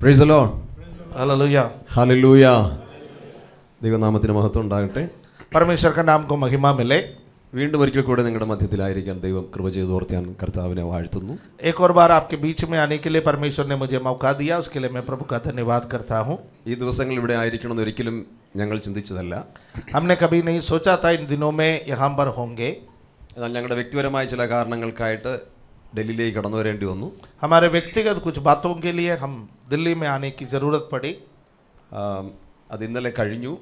Price the Lord. Hallelujah. Hallelujah. ദൈവനാമത്തിന് മഹത്വം ഉണ്ടാകട്ടെ. परमेश्वर का नाम को महिमा मिले। വീണ്ടും ഒരിക്കൽ കൂടെ നിങ്ങളുടെ മധ്യത്തിലായിരിക്കാൻ ദൈവം കൃപ ചെയ്തു ഓർത്ത് ഞാൻ കർത്താവിനെ വാഴ്ത്തുന്നു. एक और बार आपके बीच में आने के लिए परमेश्वर ने मुझे मौका दिया, उसके लिए मैं प्रभु का धन्यवाद करता हूँ। ഈ ദിവസങ്ങൾ ഇവിടെ ആയിരിക്കണമെന്ന് ഒരിക്കലും ഞങ്ങൾ ചിന്തിച്ചതല്ല. हमने कभी नहीं सोचा था इन दिनों में यहाँ पर होंगे। എന്നാൽ ഞങ്ങളുടെ വ്യക്തിപരമായ ചില കാരണങ്ങൾക്കായിട്ട് ഡൽഹിയിലേക്ക് കടന്നു വരേണ്ടി വന്നു. हमारे व्यक्तिगत कुछ बातों के लिए हम दिल्ली में आने की ज़रूरत पड़ी। അത് ഇന്നലെ കഴിഞ്ഞു.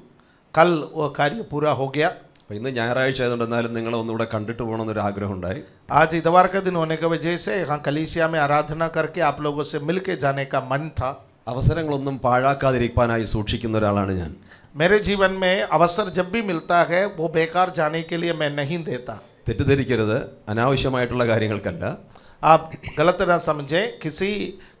कल वो कार्य पूरा हो गया। അപ്പോൾ ഇന്ന് ഞായറാഴ്ച ആയതുകൊണ്ട് എന്നാലും നിങ്ങളെ ഒന്നുകൂടെ കണ്ടിട്ട് പോകണമെന്നൊരു ആഗ്രഹം ഉണ്ടായി. आज इतवार का दिन होने की वजह से यहाँ कलीसिया में आराधना करके आप लोगों से मिल के जाने का मन था। അവസരങ്ങളൊന്നും പാഴാക്കാതിരിക്കാനായി സൂക്ഷിക്കുന്ന ഒരാളാണ് ഞാൻ. मेरे जीवन में अवसर जब भी मिलता है वो बेकार जाने के लिए मैं नहीं देता। തെറ്റിദ്ധരിക്കരുത്, അനാവശ്യമായിട്ടുള്ള കാര്യങ്ങൾക്കല്ല. आप गलत ना समझें, किसी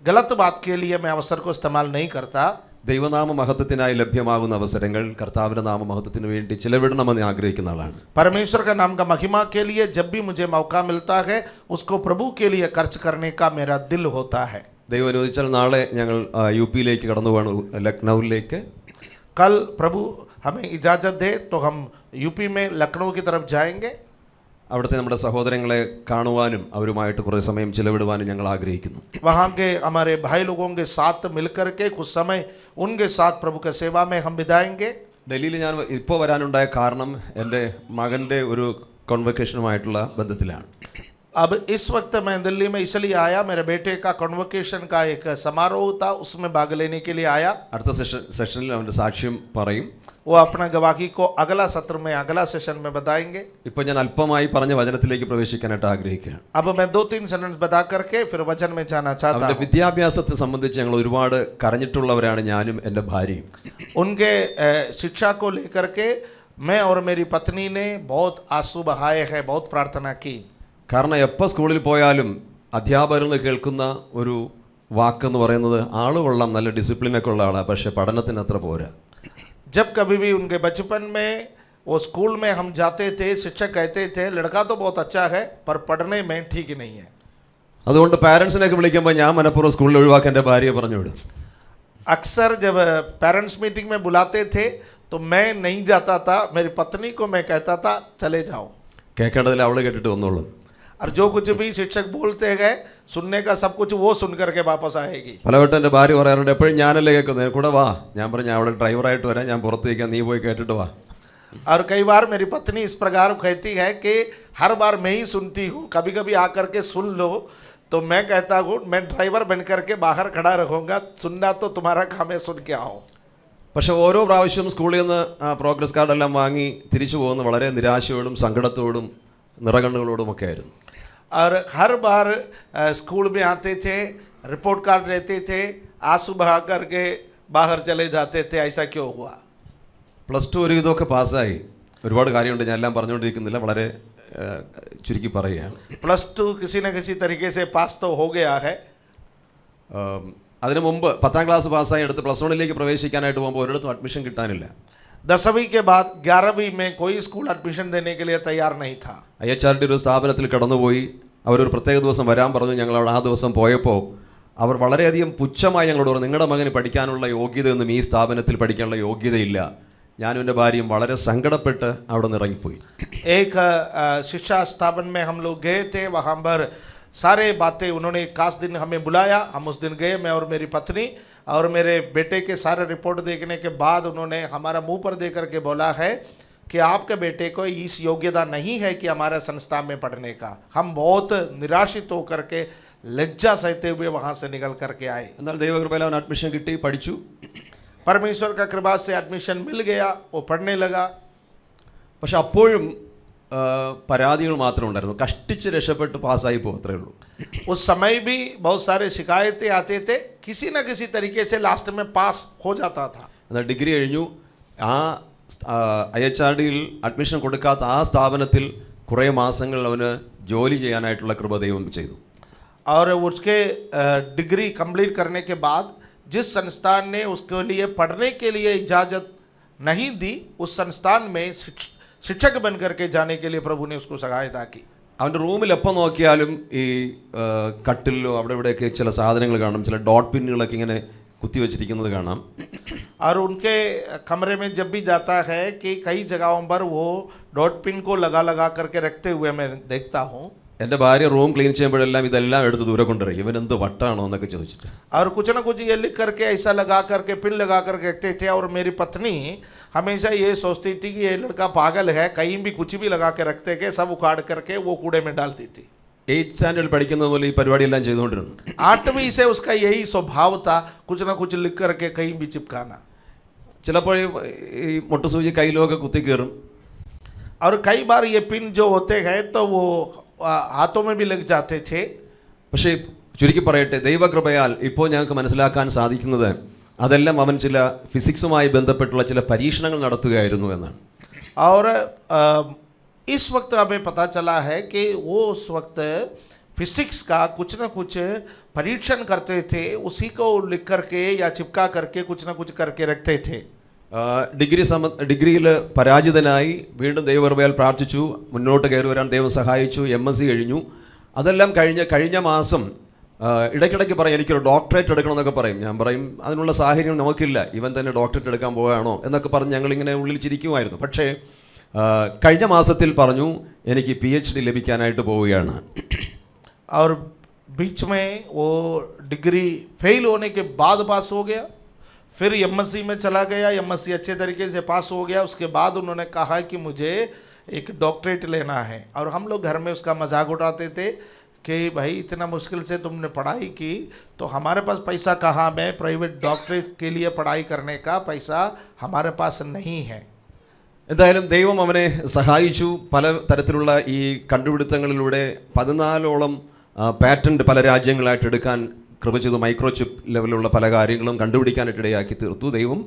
गलत बात के लिए मैं अवसर को इस्तेमाल नहीं करता। ദൈവനാമ മഹത്വത്തിനായി ലഭ്യമാകുന്ന അവസരങ്ങൾ കർത്താവിൻ്റെ നാമ മഹത്വത്തിന് വേണ്ടി ചിലവിടണമെന്ന് ആഗ്രഹിക്കുന്ന ആളാണ്. परमेश्वर का नाम का महिमा के लिए जब भी मुझे मौका मिलता है उसको प्रभु के लिए खर्च करने का मेरा दिल होता है। ദൈവം അനുവദിച്ചാൽ നാളെ ഞങ്ങൾ യുപിയിലേക്ക് കടന്നു പോകണം, ലക്നൌവിലേക്ക്. कल प्रभु हमें इजाज़त दे तो हम यूपी में लखनऊ की तरफ जाएंगे। അവിടുത്തെ നമ്മുടെ സഹോദരങ്ങളെ കാണുവാനും അവരുമായിട്ട് കുറേ സമയം ചിലവിടുവാനും ഞങ്ങൾ ആഗ്രഹിക്കുന്നു. वहाँ के हमारे भाई लोगों के साथ मिलकर के कुछ समय उनके साथ प्रभु की सेवा में हम बिताएंगे। ഡൽഹിയിൽ ഞാൻ ഇപ്പോൾ വരാനുണ്ടായ കാരണം എൻ്റെ മകൻ്റെ ഒരു കോൺവൊക്കേഷനുമായിട്ടുള്ള ബന്ധത്തിലാണ്. अब इस वक्त मैं दिल्ली में इसलिए आया, मेरे बेटे का कॉन्वोकेशन का एक समारोह था, उसमें भाग लेने के लिए आया। അടുത്ത സെഷനിൽ അവൻ്റെ സാക്ഷ്യം പറയും. वो अपना गवाही को अगला सत्र में अगला सेशन में बताएंगे। ഇപ്പോൾ ഞാൻ അല്പമായി പറഞ്ഞ വചനത്തിലേക്ക് പ്രവേശിക്കാനായിട്ട് ആഗ്രഹിക്കുകയാണ്. अब मैं 2-3 सेंटेंस बता करके फिर वचन में जाना चाहता അവൻ്റെ हूँ। വിദ്യാഭ്യാസത്തെ സംബന്ധിച്ച് ഞങ്ങൾ ഒരുപാട് കരഞ്ഞിട്ടുള്ളവരാണ്, ഞാനും എൻ്റെ ഭാര്യയും. उनके शिक्षा को लेकर के मैं और मेरी पत्नी ने बहुत आंसू बहाए हैं, बहुत प्रार्थना की। കാരണം എപ്പോൾ സ്കൂളിൽ പോയാലും അധ്യാപകരിൽ നിന്ന് കേൾക്കുന്ന ഒരു വാക്കെന്ന് പറയുന്നത് ആള് കൊള്ളാം, നല്ല ഡിസിപ്ലിനൊക്കെ ഉള്ള ആളാണ്, പക്ഷേ പഠനത്തിന് അത്ര പോരാ. जब कभी भी उनके बचपन में वो स्कूल में हम जाते थे, शिक्षक कहते थे लड़का तो बहुत अच्छा है पर पढ़ने में ठीक नहीं है। അതുകൊണ്ട് പാരൻസിനെയൊക്കെ വിളിക്കുമ്പോൾ ഞാൻ മനഃപൂർവ്വം സ്കൂളിൽ ഒഴിവാക്കാൻ എൻ്റെ ഭാര്യയെ പറഞ്ഞു വിടും. अक्सर जब पेरेंट्स मीटिंग में बुलाते थे तो मैं नहीं जाता था, मेरी पत्नी को मैं कहता था चले जाओ। കേൾക്കേണ്ടതിൽ അവൾ കേട്ടിട്ട് വന്നോളൂ. और जो कुछ भी शिक्षक बोलते गए सुनने का सब कुछ वो सुन करके वापस आएगी। പലവട്ടം എൻ്റെ ഭാര്യ പറയാറുണ്ട്, എപ്പോഴും ഞാനല്ലേ കേൾക്കുന്നത്, കൂടെ വാ. ഞാൻ പറഞ്ഞു അവിടെ ഡ്രൈവറായിട്ട് വരാം, ഞാൻ പുറത്തേക്ക്, നീ പോയി കേട്ടിട്ട് വാ. और कई बार मेरी पत्नी इस प्रकार कहती है कि हर बार मैं ही सुनती हूँ, कभी कभी आकर के सुन लो। तो मैं कहता हूँ मैं ड्राइवर बन करके बाहर खड़ा रहूँगा, सुनना तो तुम्हारा काम है, सुन के आओ। പക്ഷേ ഓരോ പ്രാവശ്യവും സ്കൂളിൽ നിന്ന് പ്രോഗ്രസ് കാർഡെല്ലാം വാങ്ങി തിരിച്ചു പോകുന്ന വളരെ നിരാശയോടും സങ്കടത്തോടും നിറകണ്ണുകളോടുമൊക്കെ ആയിരുന്നു. और हर बार स्कूल में आते थे, रिपोर्ट कार्ड रहते थे, आंसू बहा करके बाहर चले जाते थे। ऐसा क्यों हुआ? +2 ഒരു ഇതൊക്കെ പാസ്സായി. ഒരുപാട് കാര്യമുണ്ട്, ഞാൻ എല്ലാം പറഞ്ഞുകൊണ്ടിരിക്കുന്നില്ല, വളരെ ചുരുക്കി പറയുകയാണ്. +2 किसी न किसी तरीके से पास तो हो गया है। അതിനു മുമ്പ് 10ാം ക്ലാസ് പാസ്സായി എടുത്ത് +1ലേക്ക് പ്രവേശിക്കാനായിട്ട് പോകുമ്പോൾ ഒരിടത്തും അഡ്മിഷൻ കിട്ടാനില്ല. 10वीं के बाद 11वीं में कोई स्कूल एडमिशन देने के लिए तैयार नहीं था। IHRD ഒരു സ്ഥാപനത്തിൽ കടന്നുപോയി. അവരൊരു പ്രത്യേക ദിവസം വരാൻ പറഞ്ഞു. ഞങ്ങൾ അവിടെ ആ ദിവസം പോയപ്പോൾ അവർ വളരെയധികം പുച്ഛമായി ഞങ്ങളോട് പറഞ്ഞു, നിങ്ങളുടെ മകന് പഠിക്കാനുള്ള യോഗ്യതയൊന്നും ഈ സ്ഥാപനത്തിൽ പഠിക്കാനുള്ള യോഗ്യതയില്ല. ഞാനും എൻ്റെ ഭാര്യയും വളരെ സങ്കടപ്പെട്ട് അവിടെ നിന്ന് ഇറങ്ങിപ്പോയി. एक शिक्षा स्थापन में हम लोग गए थे, वहाँ पर सारे बातें उन्होंने एक खास दिन हमें बुलाया। हम उस दिन गए, मैं और मेरी पत्नी और मेरे बेटे के सारे रिपोर्ट देखने के बाद उन्होंने हमारा मुंह पर दे करके बोला है कि आपके बेटे को इस योग्यता नहीं है कि हमारे संस्था में पढ़ने का। हम बहुत निराशित होकर के लज्जा सहते हुए वहाँ से निकल करके आए। എന്നാൽ ദൈവകൃപയിൽ അവൻ അഡ്മിഷൻ കിട്ടി, പഠിച്ചു. परमेश्वर का कृपा से एडमिशन मिल गया, वो पढ़ने लगा। പക്ഷെ അപ്പോഴും പരാതികൾ മാത്രം ഉണ്ടായിരുന്നു. കഷ്ടിച്ച് രക്ഷപ്പെട്ട് പാസ്സായി പോകത്രേ ഉള്ളൂ. उस समय भी बहुत सारे शिकायतें आते थे, किसी न किसी तरीके से लास्ट में पास हो जाता था। എന്നാൽ ഡിഗ്രി കഴിഞ്ഞു. ആ IHRDയിൽ അഡ്മിഷൻ കൊടുക്കാത്ത ആ സ്ഥാപനത്തിൽ കുറേ മാസങ്ങൾ അവന് ജോലി ചെയ്യാനായിട്ടുള്ള കൃപ ദൈവം ചെയ്തു. और उसके डिग्री कंप्लीट करने के बाद जिस संस्थान ने उसके लिए पढ़ने के लिए इजाज़त नहीं दी, उस संस्थान में शिक्षक बन करके जाने के लिए प्रभु ने उसको सहायता की। അവൻ്റെ റൂമിൽ എപ്പോൾ നോക്കിയാലും ഈ കട്ടിലോ അവിടെ ഇവിടെയൊക്കെ ചില സാധനങ്ങൾ കാണും, ചില ഡോട്ട് പിന്നുകളൊക്കെ ഇങ്ങനെ കുത്തിവെച്ചിരിക്കുന്നത് കാണാം. और उनके कमरे में जब भी जाता है कि कई जगहों पर वो डॉट पिन को लगा लगा करके रखते हुए मैं देखता हूँ. എൻ്റെ ഭാര്യ റൂം ക്ലീൻ ചെയ്യുമ്പോഴെല്ലാം ഇതെല്ലാം എടുത്ത് ദൂരെ കൊണ്ടുവരും. ഇവൻ എന്ത് വട്ടാണോ എന്നൊക്കെ ചോദിച്ചിട്ട്. और कुछ ना कुछ ये लिख करके ऐसा लगा करके पिन लगा करके रखते थे. और मेरी पत्नी हमेशा ये सोचती थी कि ये लड़का पागल है, कहीं भी कुछ भी लगा के रखते के सब उखाड़ करके वो कूड़े में डालती थी. 8th സ്റ്റാൻഡേർഡിൽ പഠിക്കുന്നത് പോലെ ഈ പരിപാടിയെല്ലാം ചെയ്തുകൊണ്ടിരുന്നു. 8वीं से उसका यही स्वभाव था, कुछ ना कुछ लिख करके कहीं भी चिपकाना. ചിലപ്പോൾ ഈ മുട്ടുസൂചി കയ്യിലൊക്കെ കുത്തി കയറും. और कई बार ये पिन जो होते हैं तो वो हाथों में भी लग जाते थे. പക്ഷേ ചുരുക്കി പറയട്ടെ, ദൈവകൃപയാൽ ഇപ്പോൾ ഞങ്ങൾക്ക് മനസ്സിലാക്കാൻ സാധിക്കുന്നത് അതെല്ലാം അവൻ ചില ഫിസിക്സുമായി ബന്ധപ്പെട്ടുള്ള ചില പരീക്ഷണങ്ങൾ നടത്തുകയായിരുന്നു എന്നാണ്. और इस वक्त हमें पता चला है कि वो उस वक्त फिजिक्स का कुछ ना कुछ परीक्षण करते थे, उसी को लिख करके या चिपका करके कुछ ना कुछ करके रखते थे. ഡിഗ്രിയിൽ പരാജിതനായി വീണ്ടും ദൈവകൃപയാൽ പ്രാർത്ഥിച്ചു, മുന്നോട്ട് കയറി വരാൻ ദൈവം സഹായിച്ചു, MSc കഴിഞ്ഞു. അതെല്ലാം കഴിഞ്ഞ മാസം ഇടയ്ക്കിടയ്ക്ക് പറയും എനിക്കൊരു ഡോക്ടറേറ്റ് എടുക്കണമെന്നൊക്കെ പറയും. ഞാൻ പറയും അതിനുള്ള സാഹചര്യം നമുക്കില്ല, ഇവൻ തന്നെ ഡോക്ടറേറ്റ് എടുക്കാൻ പോവുകയാണോ എന്നൊക്കെ പറഞ്ഞ് ഞങ്ങളിങ്ങനെ ഉള്ളിൽ ചിരിക്കുമായിരുന്നു. പക്ഷേ കഴിഞ്ഞ മാസത്തിൽ പറഞ്ഞു എനിക്ക് PhD ലഭിക്കാനായിട്ട് പോവുകയാണ്. और बीच में वो डिग्री फेल होने के बाद पास हो गया, फिर MSc में चला गया, MSc अच्छे तरीके से पास हो गया. उसके बाद उन्होंने कहा कि मुझे एक डॉक्टरेट लेना है. और हम लोग घर में उसका मजाक उड़ाते थे कि भाई इतना मुश्किल से तुमने पढ़ाई की तो हमारे पास पैसा कहाँ में, प्राइवेट डॉक्टरेट के लिए पढ़ाई करने का पैसा हमारे पास नहीं है. എന്തായാലും ദൈവം അവനെ സഹായിച്ചു. പല തരത്തിലുള്ള ഈ കണ്ടുപിടുത്തങ്ങളിലൂടെ 14ഓളം പാറ്റന്റ് പല രാജ്യങ്ങളായിട്ട് എടുക്കാൻ കൃപ ചെയ്തു. മൈക്രോചിപ്പ് ലെവലുള്ള പല കാര്യങ്ങളും കണ്ടുപിടിക്കാനായിട്ട് ഇടയാക്കി തീർത്തു ദൈവം.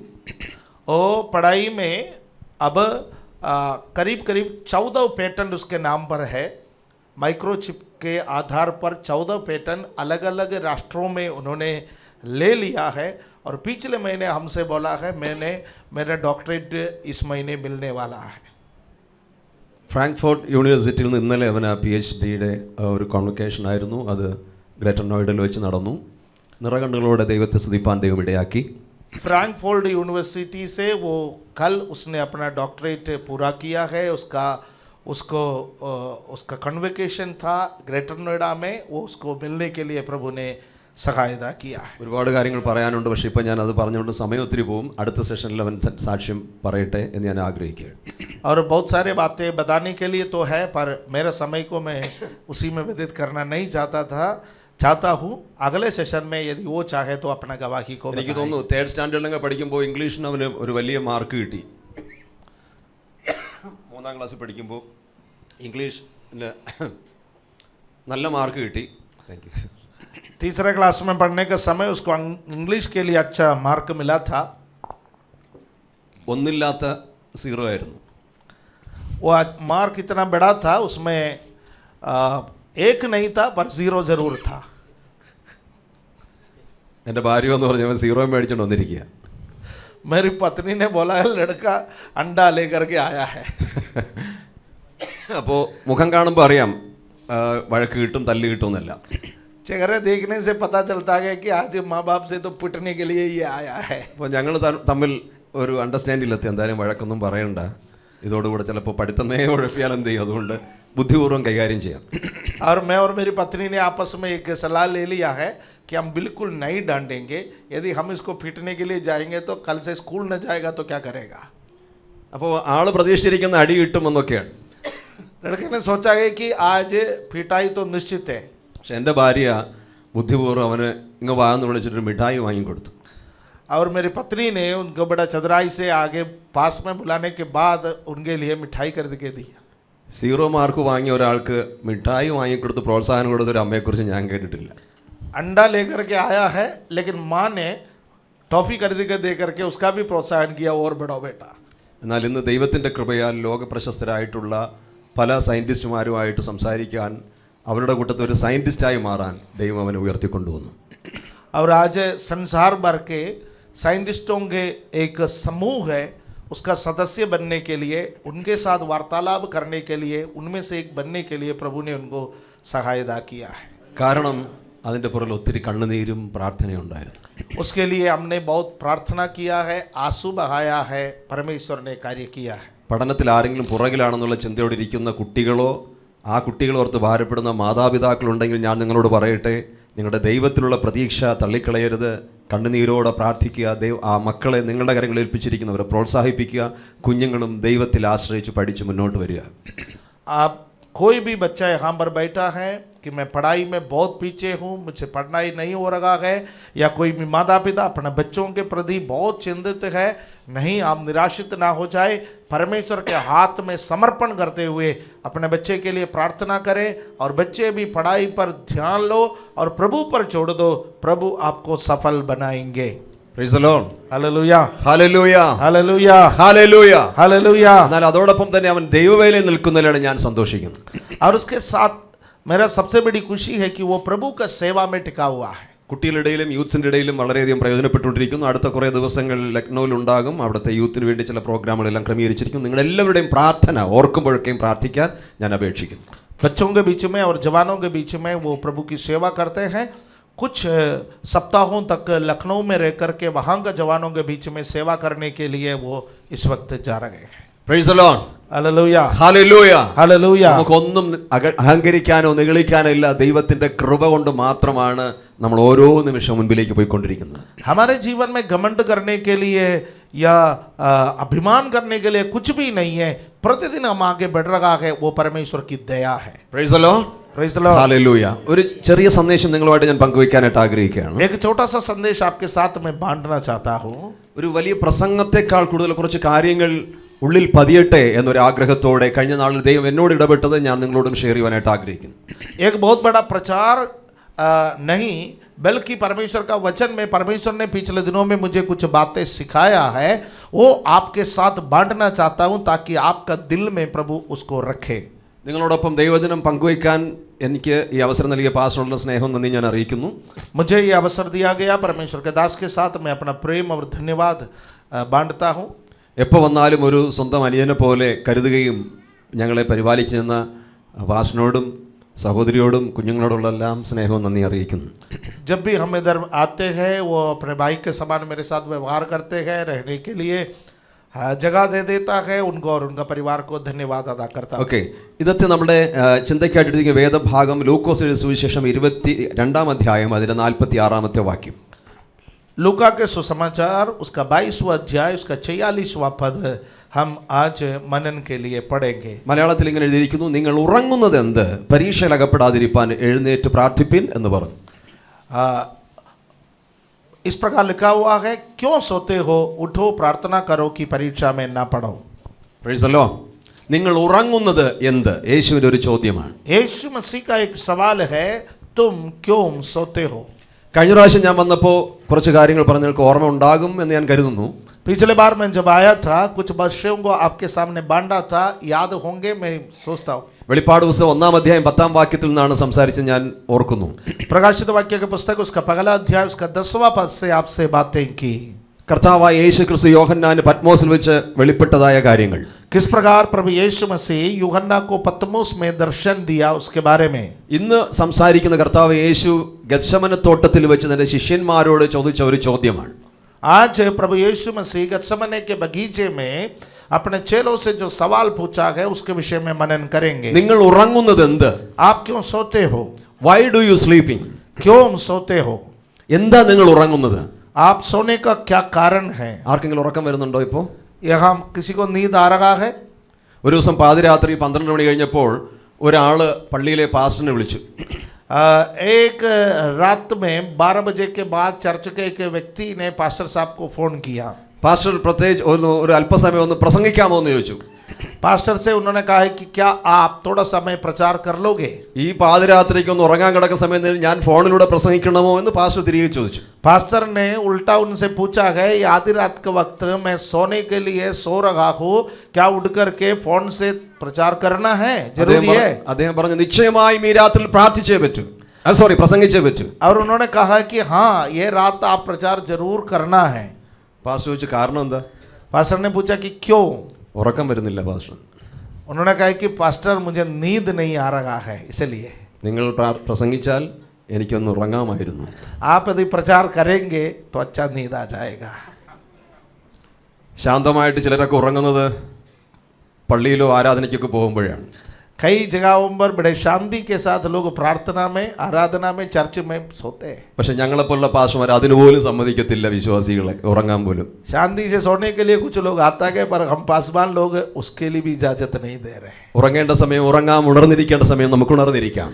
पढ़ाई में अब करीब 14 पेटेंट उसके नाम पर है. माइक्रोचिप के आधार पर 14 पेटेंट अलग अलग राष्ट्रों में उन्होंने ले लिया है. और पिछले महीने हमसे बोला है मेरा डॉक्टरेट इस महीने मिलने वाला है. ഫ്രാങ്ക്ഫോർട്ട് യൂണിവേഴ്സിറ്റിയിൽ നിന്ന് ഇന്നലെ അവൻ PhDയുടെ ഒരു കോൺവൊക്കേഷൻ ആയിരുന്നു. അത് ഗ്രേറ്റർ നോയിഡയിൽ വെച്ച് നടന്നു. നിറകണ്ണുകളോടെ ദൈവത്തെ സ്തുതിപ്പാൻ ദൈവം ഇടയാക്കി. फ्रैंकफर्ट यूनिवर्सिटी से वो कल उसने अपना डॉक्टरेट पूरा किया है. उसका कन्वोकेशन था ग्रेटर नोएडा में, वो उसको मिलने के लिए प्रभु ने സഹായത किया है. ഒരുപാട് കാര്യങ്ങൾ പറയാനുണ്ട്, പക്ഷേ ഇപ്പം ഞാൻ അത് പറഞ്ഞുകൊണ്ട് സമയം ഒത്തിരി പോകും. അടുത്ത സെഷനിൽ അവൻ സാക്ഷ്യം പറയട്ടെ എന്ന് ഞാൻ ആഗ്രഹിക്കുകയാണ്. और बहुत सारे बातें बताने के लिए तो है, पर मेरे समय को मैं उसी में व्यतीत करना नहीं चाहता हूँ. अगले सेशन में यदि वो चाहे तो अपना गवाही को എനിക്ക് തോന്നുന്നു 3rd സ്റ്റാൻഡേർഡിലൊക്കെ പഠിക്കുമ്പോൾ ഇംഗ്ലീഷിന് അവന് ഒരു വലിയ മാർക്ക് കിട്ടി. 3ാം ക്ലാസ്സിൽ പഠിക്കുമ്പോൾ ഇംഗ്ലീഷിന് നല്ല മാർക്ക് കിട്ടി. Thank you. तीसरे क्लास में पढ़ने के समय उसको इंग्लिश के लिए अच्छा मार्क मिला था. ഒന്നില്ലാത്ത 0 ആയിരുന്നു. वो मार्क इतना बड़ा था, उसमें एक नहीं था पर 0 जरूर था. എൻ്റെ ഭാര്യ എന്ന് പറഞ്ഞവൻ 0 മേടിച്ചുകൊണ്ട് വന്നിരിക്കുക. मेरी पत्नी ने बोला है लड़का अंडा लेकर के आया है. അപ്പോൾ മുഖം കാണുമ്പോൾ അറിയാം വഴക്ക് കിട്ടും തല്ല് കിട്ടുമെന്നല്ല. चेहरे देखने से पता चलता है कि आज माँ बाप से तो पिटने के लिए ये आया है. അപ്പോൾ ഞങ്ങൾ തമ്മിൽ ഒരു അണ്ടർസ്റ്റാൻഡിങ്ങിലെത്തി. എന്തായാലും വഴക്കൊന്നും പറയണ്ട, ഇതോടുകൂടെ ചിലപ്പോൾ പഠിത്തമേ ഉഴപ്പിയാൽ എന്ത് ചെയ്യും, അതുകൊണ്ട് बुद्धिपूर्वक കൈകാര്യം ചെയ്യാം. और मैं और मेरी पत्नी ने आपस में एक सलाह ले लिया है कि हम बिल्कुल नहीं डांटेंगे. यदि हम इसको पीटने के लिए जाएंगे तो कल से स्कूल न जाएगा तो क्या करेगा. അപ്പോൾ ആൾ പ്രതീക്ഷിച്ചിരിക്കുന്ന അടി കിട്ടുമെന്നൊക്കെയാണ്. लड़के ने सोचा है कि आज पिटाई तो निश्चित है. പക്ഷെ എൻ്റെ ഭാര്യ ബുദ്ധിപൂർവ്വം അവന് ഇങ്ങ് വാന്ന് വിളിച്ചിട്ട് മിഠായി വാങ്ങിക്കൊടുത്തു. और मेरी पत्नी ने उनको बड़ा चतुराई से आगे पास में बुलाने के बाद उनके लिए मिठाई कर के दी. 0 മാർക്ക് വാങ്ങിയ ഒരാൾക്ക് മിഠായി വാങ്ങിക്കൊടുത്ത് പ്രോത്സാഹനം കൊടുത്തൊരു അമ്മയെക്കുറിച്ച് ഞാൻ കേട്ടിട്ടില്ല. अंडा लेकर के आया है, लेकिन माँ ने टॉफ़ी खरीद के दे करके उसका भी प्रोत्साहन किया, और बढ़ो बेटा. എന്നാൽ ഇന്ന് ദൈവത്തിൻ്റെ കൃപയാൽ ലോകപ്രശസ്തരായിട്ടുള്ള പല സയൻറ്റിസ്റ്റുമാരുമായിട്ട് സംസാരിക്കാൻ, അവരുടെ കൂട്ടത്തിൽ ഒരു സയൻറ്റിസ്റ്റായി മാറാൻ ദൈവം അവനെ ഉയർത്തിക്കൊണ്ടുവന്നു. और आज संसार भर के साइंटिस्टों के एक समूह है, उसका सदस्य बनने के लिए, उनके साथ वार्तालाप करने के लिए, उनमें से एक बनने के लिए प्रभु ने उनको सहायता किया है. കാരണം അതിൻ്റെ പുറകിൽ ഒത്തിരി കണ്ണുനീരും പ്രാർത്ഥനയുണ്ടായിരുന്നു. उसके लिए हमने बहुत प्रार्थना किया है, आंसू बहाया है, परमेश्वर ने कार्य किया है. പഠനത്തിൽ ആരെങ്കിലും പുറകിലാണെന്നുള്ള ചിന്തയോടെ ഇരിക്കുന്ന കുട്ടികളോ ആ കുട്ടികളോർത്ത് ഭാരപ്പെടുന്ന മാതാപിതാക്കളുണ്ടെങ്കിൽ ഞാൻ നിങ്ങളോട് പറയട്ടെ, നിങ്ങളുടെ ദൈവത്തിലുള്ള പ്രതീക്ഷ തള്ളിക്കളയരുത്. കണ്ണുനീരോടെ പ്രാർത്ഥിക്കുക. ആ മക്കളെ നിങ്ങളുടെ കരങ്ങളിൽ ഏൽപ്പിച്ചിരിക്കുന്നവരെ പ്രോത്സാഹിപ്പിക്കുക. കുഞ്ഞുങ്ങളും ദൈവത്തിൽ ആശ്രയിച്ച് പഠിച്ച് മുന്നോട്ട് വരിക. आप कोई भी बच्चा यहाँ पर बैठा है कि मैं पढ़ाई में बहुत पीछे हूँ, मुझे पढ़ना ही नहीं हो रहा है, या कोई भी माता पिता अपने बच्चों के प्रति बहुत चिंतित है, नहीं, आप निराशित ना हो जाए. परमेश्वर के हाथ में समर्पण करते हुए अपने बच्चे के लिए प्रार्थना करें और बच्चे भी पढ़ाई पर ध्यान लो और प्रभु पर छोड़ दो. प्रभु आपको सफल बनाएंगे. Praise the Lord. Hallelujah, hallelujah, hallelujah, hallelujah. Hallelujah. എന്നാൽ അതോടൊപ്പം തന്നെ അവൻ ദൈവവേലയിൽ നിൽക്കുന്നതിലാണ് ഞാൻ സന്തോഷിക്കുന്നത്. और उसके साथ मेरा सबसे बड़ी खुशी है कि वो प्रभु का सेवा में टिका हुआ है. കുട്ടികളുടെ ഇടയിലും യൂത്ത്സിൻ്റെ ഇടയിലും വളരെയധികം പ്രയോജനപ്പെട്ടുകൊണ്ടിരിക്കുന്നു. അടുത്ത കുറേ ദിവസങ്ങൾ ലക്നൌവിൽ ഉണ്ടാകും. അവിടുത്തെ യൂത്തിന് വേണ്ടി ചില പ്രോഗ്രാമുകളെല്ലാം ക്രമീകരിച്ചിരിക്കുന്നു. നിങ്ങളെല്ലാവരുടെയും പ്രാർത്ഥന ഓർക്കുമ്പോഴൊക്കെയും പ്രാർത്ഥിക്കാൻ ഞാൻ അപേക്ഷിക്കുന്നു. बच्चों के बीच में और जवानों के बीच में वो प्रभु की सेवा करते हैं. कुछ सप्ताहों तक लखनऊ में रह कर के वहाँ के जवानों के बीच में सेवा करने के लिए वो इस वक्त जा रहे हैं. Praise the Lord. Hallelujah, hallelujah. Hallelujah. നമുക്കൊന്നും അഹങ്കരിക്കാനോ നിഗളിക്കാനോ ഇല്ല. ദൈവത്തിന്റെ കൃപ കൊണ്ട് മാത്രമാണ് നമ്മൾ ഓരോ നിമിഷം മുൻപിലേക്ക് പോയിക്കൊണ്ടിരിക്കുന്നത്. हमारे जीवन में घमंड करने के लिए या अभिमान करने के लिए कुछ भी नहीं है. प्रतिदिन हम आगे बढ़ रहा है, वो परमेश्वर की दया है. Praise the Lord. Praise the Lord. Hallelujah. ഒരു ചെറിയ സന്ദേശം നിങ്ങളുമായിട്ട് ഞാൻ പങ്കുവയ്ക്കാനായിട്ട് ആഗ്രഹിക്കുകയാണ്. एक छोटा सा संदेश आपके साथ में बांटना चाहता हूँ. ഒരു വലിയ പ്രസംഗത്തെക്കാൾ കൂടുതൽ കുറച്ച് കാര്യങ്ങൾ ഉള്ളിൽ പതിയട്ടെ എന്നൊരു ആഗ്രഹത്തോടെ കഴിഞ്ഞ നാളിൽ ദൈവം എന്നോട് ഇടപെട്ടത് ഞാൻ നിങ്ങളോടും ഷെയർ ചെയ്യാനായിട്ട് ആഗ്രഹിക്കുന്നു. एक बहुत बड़ा प्रचार नहीं, बल्कि परमेश्वर का वचन में परमेश्वर ने पिछले दिनों में मुझे कुछ बातें सिखाया है, वो आपके साथ बांटना चाहता हूँ ताकि आपका दिल में प्रभु उसको रखे. നിങ്ങളോടൊപ്പം ദൈവവചനം പങ്കുവയ്ക്കാൻ എനിക്ക് ഈ അവസരം നൽകിയ പാസ്റ്ററുടെ സ്നേഹം നന്ദി ഞാൻ അറിയിക്കുന്നു. मुझे ये अवसर दिया गया, परमेश्वर के दास के साथ मैं अपना प्रेम और धन्यवाद बांटता हूँ. എപ്പോൾ വന്നാലും ഒരു സ്വന്തം അനിയനെ പോലെ കരുതുകയും ഞങ്ങളെ പരിപാലിക്കുന്ന പാസ്റ്ററിനോടും സഹോദരിയോടും കുഞ്ഞുങ്ങളോടുള്ളെല്ലാം സ്നേഹവും നന്ദി അറിയിക്കുന്നു. जब भी हम इधर आते हैं वो अपने भाई के समान मेरे साथ व्यवहार करते हैं, रहने के लिए जगह दे देता है. उनको और उनका परिवार को धन्यवाद अदा करता हूं. ഓക്കെ, ഇന്നത്തെ നമ്മുടെ ചിന്തയ്ക്കായിട്ടിരിക്കുന്ന വേദഭാഗം ലൂക്കോസ് എഴുതിയ സുവിശേഷം 22-ാം അധ്യായം അതിൻ്റെ 46-ാമത്തെ വാക്യം. लूका के सुसमाचार उसका 22वां अध्याय उसका 46वां पद हम आज मनन के लिए पढ़ेंगे. മലയാളത്തിൽ ഇങ്ങനെ എഴുതിയിരിക്കുന്നു, നിങ്ങൾ ഉറങ്ങുന്നത് എന്ത്, പരീക്ഷയിൽ അകപ്പെടാതിരിപ്പാൻ എഴുന്നേറ്റ് പ്രാർത്ഥിപ്പിൻ എന്ന് പറഞ്ഞു. इस प्रकार लिखा हुआ है, क्यों सोते हो, उठो प्रार्थना करो कि परीक्षा में ना पड़ो. Price the Lord. നിങ്ങൾ ഉറങ്ങുന്നത് എന്ത്, യേശുവിൻ്റെ ഒരു ചോദ്യമാണ്. यीशु मसीह का एक सवाल है, तुम क्यों सोते हो. കഴിഞ്ഞ പ്രാവശ്യം ഞാൻ വന്നപ്പോൾ കുറച്ച് കാര്യങ്ങൾ പറഞ്ഞ് നിങ്ങൾക്ക് ഓർമ്മ ഉണ്ടാകും എന്ന് ഞാൻ കരുതുന്നു. पिछले बार मैं जब आया था कुछ विषयों को आपके सामने बांटा था, याद होंगे मैं सोचता हूँ. വെളിപ്പാട് പുസ്തകം 1-ാം അധ്യായം 10-ാം വാക്യത്തിൽ നിന്നാണ് സംസാരിച്ച് ഞാൻ ഓർക്കുന്നു. प्रकाशित वाक्य के पुस्तक उसका पहला अध्याय उसका 10वां पद से आपसे बातें की. കർത്താവായ യേശു ക്രിസ്തു യോഹന്നാന് പത്മോസിൽ വെച്ച് വെളിപ്പെട്ടതായ കാര്യങ്ങൾ. किस प्रकार प्रभु यीशु मसीह यूहन्ना को पतमोस में दर्शन दिया उसके बारे में. ഇന്ന് സംസാരിക്കുന്ന കർത്താവ് യേശു ഗത്ശമന തോട്ടത്തിൽ വെച്ച് തന്റെ ശിഷ്യന്മാരോട് ചോദിച്ച ഒരു ചോദ്യമാണ്. आज प्रभु यीशु मसीह गत्समने के बगीचे में अपने चेलों से जो सवाल पूछा है उसके विषय में मनन करेंगे. നിങ്ങൾ ഉറങ്ങുന്നത് എന്ത്, आप क्यों सोते हो. why do you sleeping, क्यों सोते हो. എന്താ നിങ്ങൾ ഉറങ്ങുന്നത്. आप सोने का क्या कारण है. ആർക്കെങ്കിലും ഉറക്കം വരുന്നുണ്ടോ? ഇപ്പോൾ यहाँ किसी को नींद आ रहा है. ഒരു ദിവസം പാതിരാത്രി 12 മണി കഴിഞ്ഞപ്പോൾ ഒരാള് പള്ളിയിലെ പാസ്റ്ററിനെ വിളിച്ചു. एक रात में 12 बजे के बाद चर्च के एक व्यक्ति ने पास्टर साहब को फोन किया. പാസ്റ്റർ പ്രത്യേകിച്ച് ഒരു അല്പസമയം ഒന്ന് പ്രസംഗിക്കാമോ എന്ന് ചോദിച്ചു. पास्टर से उन्होंने कहा है कि क्या आप थोड़ा समय प्रचार कर लोगे. ഈ പാതിരാത്രിക്ക് ഒന്ന് ഉറങ്ങാൻ കിടക്കുന്ന സമയത്ത് ഞാൻ ഫോണിലൂടെ പ്രസംഗിക്കണമോ എന്ന് പാസ്റ്റർ തിരികെ ചോദിച്ചു. पास्टर ने उल्टा उनसे पूछा है, आधी रात के वक्त मैं सोने के लिए सो रहा हूँ, क्या उठ करके फोन से प्रचार करना है, जरूरी है. അദ്ദേഹം പറഞ്ഞു, നിശ്ചയമായും ഈ രാത്രിയിൽ പ്രാർത്ഥിച്ചേ പറ്റൂ, പ്രസംഗിച്ചേ പറ്റൂ. और उन्होंने कहा कि हाँ ये रात आप प्रचार जरूर करना है. പാസ്റ്റർ ചോദിച്ചു, കാരണം എന്താ. पास्टर ने पूछा कि क्यों. ഉറക്കം വരുന്നില്ല പാസ്റ്റർ. उन्होंने कहा कि पास्टर मुझे नींद नहीं आ रहा है इसलिए. നിങ്ങൾ പ്രസംഗിച്ചാൽ എനിക്കൊന്ന് ഉറങ്ങാമായിരുന്നു. आप यदि प्रचार करेंगे तो अच्छा नींद आ जाएगा. ശാന്തമായിട്ട് ചിലരൊക്കെ ഉറങ്ങുന്നത് പള്ളിയിലോ ആരാധനയ്ക്കൊക്കെ പോകുമ്പോഴാണ്. कई जगहों पर बड़े शांति के साथ लोग प्रार्थना में, आराधना में, चर्च में सोते हैं. പക്ഷെ ഞങ്ങളെപ്പോലുള്ള പാസ്റ്റർമാർ അതിന് പോലും സമ്മതിക്കത്തില്ല വിശ്വാസികളെ ഉറങ്ങാൻ പോലും. शांति से सोने के लिए कुछ लोग आता है, पर हम पासवान लोग उसके लिए भी इजाजत नहीं दे रहे. ഉറങ്ങേണ്ട സമയം ഉറങ്ങാം, ഉണർന്നിരിക്കേണ്ട സമയം നമുക്ക് ഉണർന്നിരിക്കാം.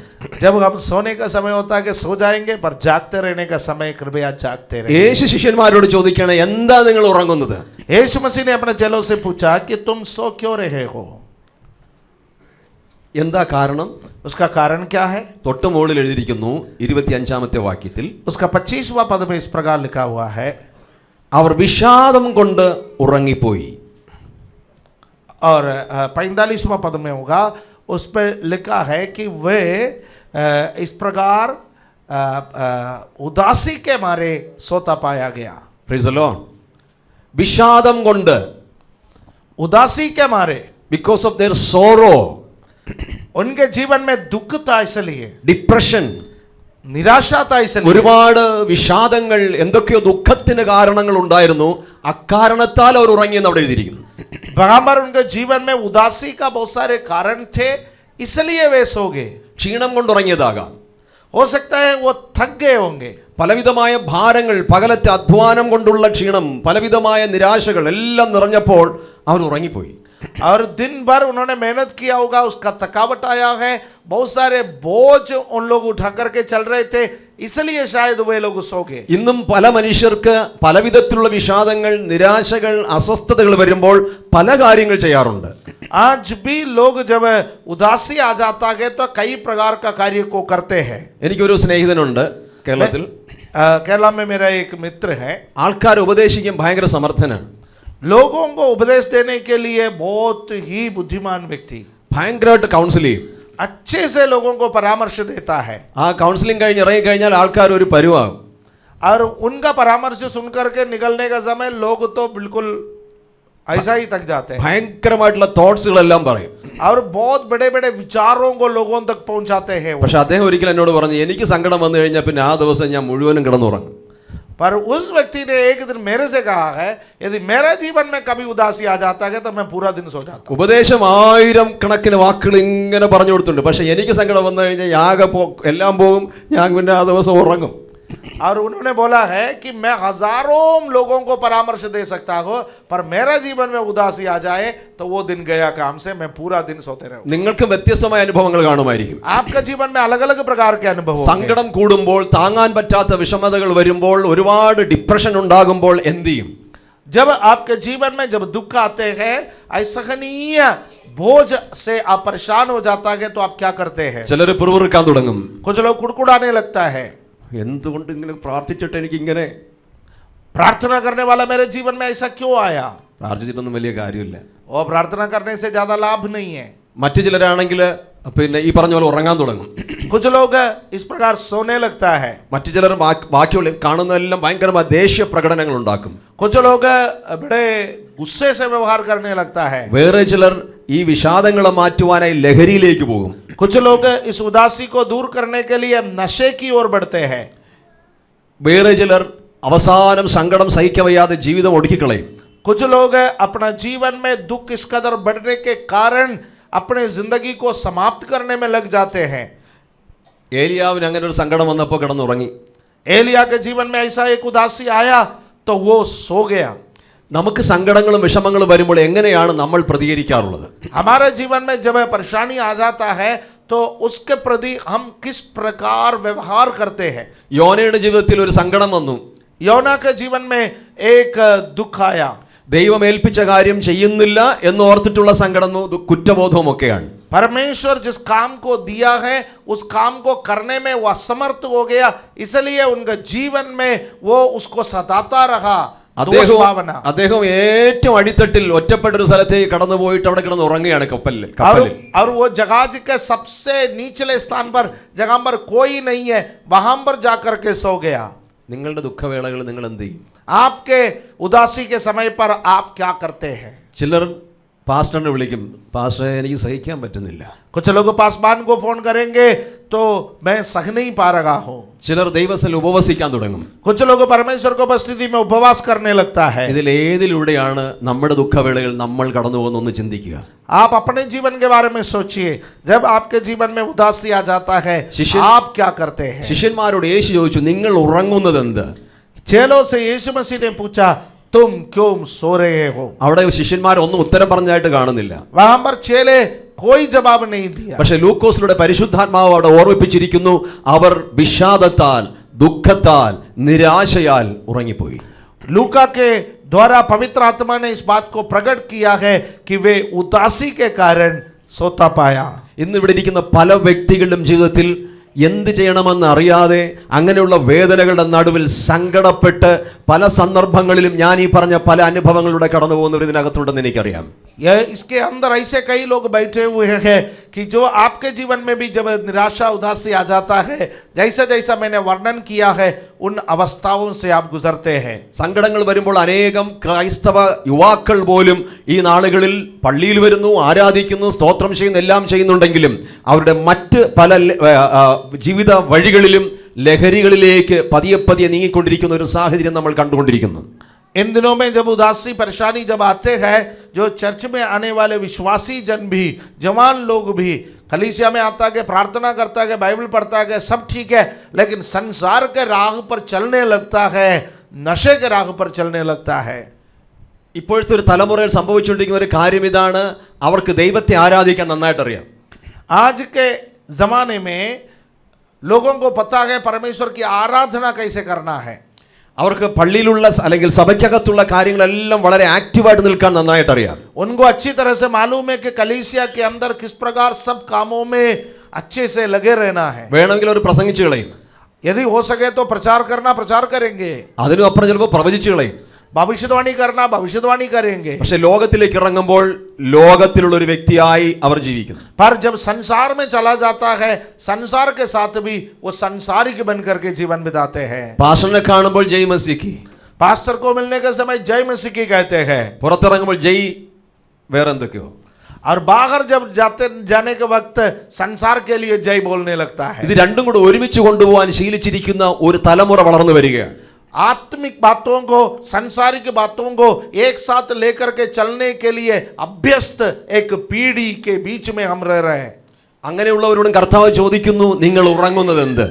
जब हम सोने का समय होता है कि सो जाएंगे, पर जागते रहने का समय कृपया जागते रहे. യേശു ശിഷ്യന്മാരോട് ചോദിക്കുകയാണ്, എന്താ നിങ്ങൾ ഉറങ്ങുന്നത്? यीशु मसीह ने अपने चेलों से पूछा कि तुम सो क्यों रहे हो? എന്താ കാരണം? उसका कारण क्या है? തൊട്ട് മുകളിൽ എഴുതിയിരിക്കുന്നു 25ാമത്തെ വാക്യത്തിൽ, उसका 25वां पद में इस प्रकार लिखा हुआ है, അവർ വിഷാദം കൊണ്ട് ഉറങ്ങിപ്പോയി. और 45वां पद में होगा, उस पर लिखा है कि वे इस प्रकार उदासी के मारे सोता पाया गया. Price the Lord. വിഷാദം കൊണ്ട്, उदासी के मारे, ബിക്കോസ് ഓഫ് देयर സോറോ, उनके जीवन में दुख था, इसलिए ഡിപ്രഷൻ, निराशा था, इसलिए ഒരുപാട് വിഷാദങ്ങൾ, എന്തൊക്കെയോ ദുഃഖത്തിന് കാരണങ്ങൾ ഉണ്ടായിരുന്നു. അക്കാരണത്താൽ അവർ ഉറങ്ങിയെന്ന് അവിടെ എഴുതിയിരിക്കുന്നു. वहां पर उनके जीवन में उदासी का बहुत सारे कारण थे, इसलिए वे सो गए. ക്ഷീണം കൊണ്ട് ഉറങ്ങിയതാകാം. हो सकता है वो थक गए होंगे. പലവിധമായ ഭാരങ്ങൾ, പകലത്തെ അധ്വാനം കൊണ്ടുള്ള ക്ഷീണം, പലവിധമായ നിരാശകൾ എല്ലാം നിറഞ്ഞപ്പോൾ അവർ ഉറങ്ങിപ്പോയി. और दिन भर उन्होंने मेहनत किया होगा, उसका थकावट आया है, बहुत सारे बोझ उन लोग उठा करके चल रहे थे, इसलिए शायद वे लोग सो गए. ഇന്നും പല മനുഷ്യർക്ക് പലവിധത്തിലുള്ള വിഷാദങ്ങൾ, നിരാശകൾ, അസ്വസ്ഥതകൾ വരുമ്പോൾ പല കാര്യങ്ങൾ ചെയ്യാറുണ്ട്. आज भी लोग जब उदासी आ जाता है तो कई प्रकार का कार्य को करते हैं. എനിക്കൊരു സ്നേഹിതനുണ്ട് കേരളത്തിൽ. केरला में मेरा एक मित्र है. ആൾക്കാരെ ഉപദേശിക്കാൻ ഭയങ്കര സമർത്ഥനാണ്. लोगों को उपदेश देने के लिए बहुत ही बुद्धिमान व्यक्ति, ഭയങ്കരമായിട്ട് കൗൺസിൽ ചെയ്യും. अच्छे से लोगों को परामर्श देता है. ആ കൗൺസിലിംഗ് കഴിഞ്ഞ് ഇറങ്ങിക്കഴിഞ്ഞാൽ ആൾക്കാർ ഒരു പരുവാകും. और उनका परामर्श सुन करके निकलने का समय लोग तो बिल्कुल ऐसा ही तक जाते हैं. ഭയങ്കരമായിട്ടുള്ള തോട്ട്സുകളെല്ലാം പറയും. और बहुत बड़े बड़े विचारों को लोगों तक पहुंचाते हैं वो. പക്ഷെ അദ്ദേഹം ഒരിക്കൽ എന്നോട് പറഞ്ഞു, എനിക്ക് സങ്കടം വന്നു കഴിഞ്ഞാൽ പിന്നെ ആ ദിവസം ഞാൻ മുഴുവനും കിടന്നുറങ്ങും. पर उस व्यक्ति ने एक दिन मेरे से कहा है, यदि मेरे जीवन में कभी उदासी आ जाता है तो मैं पूरा दिन सो जाता हूं. ഉപദേശം 1000 കണക്കിന് വാക്കുകൾ ഇങ്ങനെ പറഞ്ഞു കൊടുത്തിട്ടുണ്ട്. പക്ഷെ എനിക്ക് സങ്കടം വന്നു കഴിഞ്ഞാൽ എല്ലാം പോകും, ഞാൻ പിന്നെ ആ ദിവസം ഉറങ്ങും. और उन्होंने बोला है कि मैं हजारों लोगों को परामर्श दे सकता हूं, पर मेरा जीवन में उदासी आ जाए तो वो दिन गया काम से, मैं पूरा दिन सोते रहूं. നിങ്ങൾക്ക് വ്യത്യസ്തമായ അനുഭവങ്ങൾ കാണുമായിരിക്കും. आपका जीवन में अलग अलग प्रकार के अनुभव होंगे. സങ്കടം കൂടുമ്പോൾ, താങ്ങാൻ പറ്റാത്ത വിഷമതകൾ വരുമ്പോൾ, ഒരുപാട് ഡിപ്രഷൻ ഉണ്ടാകുമ്പോൾ എന്ത് ചെയ്യും? जब आपके जीवन में जब दुख आते हैं, असहनीय बोझ से आप परेशान हो जाता है, तो आप क्या करते हैं? ചിലർ പിറുപിറുക്കാൻ തുടങ്ങും. कुछ लोग कुड़कुड़ाने लगता है, എന്തുകൊണ്ട് ഇങ്ങനെ പ്രാർത്ഥിച്ചിട്ട് എനിക്ക് ഇങ്ങനെ? प्रार्थना करने वाला मेरे जीवन में ऐसा क्यों आया? പ്രാർത്ഥിച്ചിട്ടൊന്നും വലിയ കാര്യമില്ല. और प्रार्थना करने से ज्यादा लाभ नहीं है. മറ്റു ചിലരാണെങ്കിൽ പിന്നെ ഈ പറഞ്ഞ പോലെ ഉറങ്ങാൻ തുടങ്ങും. कुछ लोग इस प्रकार सोने लगता है. മറ്റു ചിലർ ബാക്കിയുള്ള കാണുന്നതെല്ലാം ഭയങ്കരമായ ദേഷ്യ പ്രകടനങ്ങൾ ഉണ്ടാക്കും. कुछ लोग बड़े गुस्से से व्यवहार करने लगता है. വേറെ ചിലർ ഈ വിഷാദങ്ങളെ മാറ്റുവാനായി ലഹരിയിലേക്ക് പോകും. कुछ लोग इस उदासी को दूर करने के लिए नशे की ओर बढ़ते हैं. വേറെ ചിലർ അവസാനം സങ്കടം സഹിക്കവയ്യാതെ ജീവിതം ഒടുക്കിക്കളയും. कुछ लोग अपना जीवन में दुख इस कदर बढ़ने के कारण अपने जिंदगी को समाप्त करने में लग जाते हैं. ഏലിയാവിന് അങ്ങനെ ഒരു സങ്കടം വന്നപ്പോൾ കിടന്നുറങ്ങി. एलिया के जीवन में ऐसा एक उदासी आया तो वो सो गया. നമുക്ക് സങ്കടങ്ങളും വിഷമങ്ങളും വരുമ്പോൾ എങ്ങനെയാണ് നമ്മൾ പ്രതികരിക്കാറുള്ളത്? हमारे जीवन में जब परेशानी आ जाता है तो उसके प्रति हम किस प्रकार व्यवहार करते हैं? യോനയുടെ ജീവിതത്തിൽ ഒരു സങ്കടം വന്നു. योना के जीवन में एक दुख आया. ദൈവം ഏൽപ്പിച്ച കാര്യം ചെയ്യുന്നില്ല എന്ന് ഓർത്തിട്ടുള്ള സങ്കടവും കുറ്റബോധവും ഒക്കെയാണ്. परमेश्वर जिस काम को दिया है उस काम को करने में वो असमर्थ हो गया, इसलिए उनके जीवन में वो उसको सताता रहा. അദ്ദേഹം ഏറ്റവും അടിത്തട്ടിൽ ഒറ്റപ്പെട്ട ഒരു സ്ഥലത്തേക്ക് കടന്നു പോയിട്ട് അവിടെ കിടന്ന് ഉറങ്ങുകയാണ് കപ്പലിൽ. और वो जहाज के सबसे निचले स्थान पर, जहां पर कोई नहीं है, वहां पर जाकर के सो गया. നിങ്ങളുടെ ദുഃഖവേളകൾ നിങ്ങൾ എന്ത് ചെയ്യും? आपके उदासी के समय पर आप क्या करते हैं? ചിലർ പാസ്റ്ററിനെ വിളിക്കും, പാസ്റ്ററെ എനിക്ക് സഹിക്കാൻ പറ്റുന്നില്ല. कुछ लोग पासवान को फोन करेंगे तो मैं सह नहीं पा रहा हूँ. ചിലർ ദൈവത്തിൽ ഉപവസിക്കാൻ തുടങ്ങും. कुछ लोग परमेश्वर को उपस्थिति में उपवास करने लगता है. ഇതിൽ ഏതിലൂടെയാണ് നമ്മുടെ ദുഃഖവേളകൾ നമ്മൾ കടന്നു പോകുന്നതെന്ന് ചിന്തിക്കുക. आप अपने जीवन के बारे में सोचिए. जब आपके जीवन में उदासी आ जाता है, शिष्य- आप क्या करते हैं? ശിഷ്യന്മാരോട് യേശു ചോദിച്ചു, നിങ്ങൾ ഉറങ്ങുന്നത് എന്ത്? चेलों से यीशु मसीह ने पूछा, तुम क्यों सो रहे हो? അവിടെ ശിഷ്യന്മാർ ഒന്നും ഉത്തരം പറഞ്ഞായിട്ട് കാണുന്നില്ല. वहां पर चेले कोई जवाब नहीं दिया. പക്ഷെ ലൂക്കോസിലൂടെ പരിശുദ്ധാത്മാവ് അവിടെ ഓർമ്മിപ്പിച്ചിരിക്കുന്നു, അവർ വിഷാദത്താൽ, ദുഃഖത്താൽ, നിരാശയാൽ ഉറങ്ങിപ്പോയി. लूका के द्वारा पवित्र आत्मा ने इस बात को प्रकट किया है कि वे उदासी के कारण सोता पाया. ഇന്ന് ഇവിടെ ഇരിക്കുന്ന പല വ്യക്തികളുടെ ജീവിതത്തിൽ എന്ത് ചെയ്യണമെന്ന് അറിയാതെ അങ്ങനെയുള്ള വേദനകളുടെ നടുവിൽ സങ്കടപ്പെട്ട് പല സന്ദർഭങ്ങളിലും ഞാൻ ഈ പറഞ്ഞ പല അനുഭവങ്ങളിലൂടെ കടന്നു പോകുന്നവർ ഇതിനകത്തുണ്ടെന്ന് എനിക്കറിയാം. इसके अंदर ऐसे कई लोग बैठे हुए हैं कि जो आपके जीवन में भी जब निराशा उदासी आ जाता है, जैसा जैसा मैंने वर्णन किया है, उन अवस्थाओं से आप गुजरते हैं. സങ്കടങ്ങൾ വരുമ്പോൾ അനേകം ക്രൈസ്തവ യുവാക്കൾ പോലും ഈ നാളുകളിൽ പള്ളിയിൽ വരുന്നു, ആരാധിക്കുന്നു, സ്തോത്രം ചെയ്യുന്നു, എല്ലാം ചെയ്യുന്നുണ്ടെങ്കിലും അവരുടെ മറ്റ് പല ജീവിത വഴികളിലും ലഹരികളിലേക്ക് പതിയെ പതിയെ നീങ്ങിക്കൊണ്ടിരിക്കുന്ന ഒരു സാഹചര്യം നമ്മൾ കണ്ടുകൊണ്ടിരിക്കുന്നു. इन दिनों में जब उदासी परेशानी जब आते हैं, जो चर्च में आने वाले विश्वासी जन भी, जवान लोग भी, कलीसिया में आता है, प्रार्थना करता है, बाइबल पढ़ता है, सब ठीक है, लेकिन संसार के राह पर चलने लगता है, नशे के राह पर चलने लगता है. ഇപ്പോഴത്തെ ഒരു തലമുറയിൽ സംഭവിച്ചുകൊണ്ടിരിക്കുന്ന ഒരു കാര്യം ഇതാണ്, അവർക്ക് ദൈവത്തെ ആരാധിക്കാൻ നന്നായിട്ട് അറിയാം. आज के जमाने में लोगों को पता है परमेश्वर की आराधना कैसे करना है. അവർക്ക് പള്ളിയിലുള്ള അല്ലെങ്കിൽ സഭയ്ക്കകത്തുള്ള കാര്യങ്ങളെല്ലാം വളരെ ആക്റ്റീവായിട്ട് നിൽക്കാൻ നന്നായിട്ട് അറിയാം. उनको अच्छी तरह से मालूम है कि कलीसिया के अंदर किस प्रकार सब कामों में अच्छे से लगे रहना है. വേണമെങ്കിൽ അവർ പ്രസംഗിച്ചു കളയും, यदि हो सके तो प्रचार करना प्रचार करेंगे, അതിനും അപ്പുറം ചിലപ്പോൾ പ്രവചിച്ചു കളയും. भविष्यवाणी करना भविष्यवाणी करेंगे. പക്ഷെ ലോകത്തിലേക്ക് ഇറങ്ങുമ്പോൾ ലോകത്തിലുള്ള ഒരു വ്യക്തിയായി അവർ ജീവിക്കുന്നു. पर जब संसार में चला जाता है, संसार के साथ भी वो संसारिक बन करके जीवन बिताते हैं. പാസ്റ്ററിനെ കാണുമ്പോൾ ജയ് മസിക്ക്, पास्टर को मिलने के समय जय मसीह की कहते हैं, പുറത്തിറങ്ങുമ്പോൾ ജയ് വേറെന്തൊക്കെയോ. और बाहर जब जाने के वक्त संसार के लिए जय बोलने लगता है. ഇത് രണ്ടും കൂടെ ഒരുമിച്ച് കൊണ്ടുപോകാൻ ശീലിച്ചിരിക്കുന്ന ഒരു തലമുറ വളർന്നു വരികയാണ്. आत्मिक बातों को, सांसारिक बातों को एक साथ लेकर के चलने के लिए अभ्यस्त एक पीढ़ी के बीच में हम रह रहे हैं. അങ്ങനെയുള്ളവരോടും കർത്താവ് ചോദിക്കുന്നു, നിങ്ങൾ ഉറങ്ങുന്നത് എന്ത്?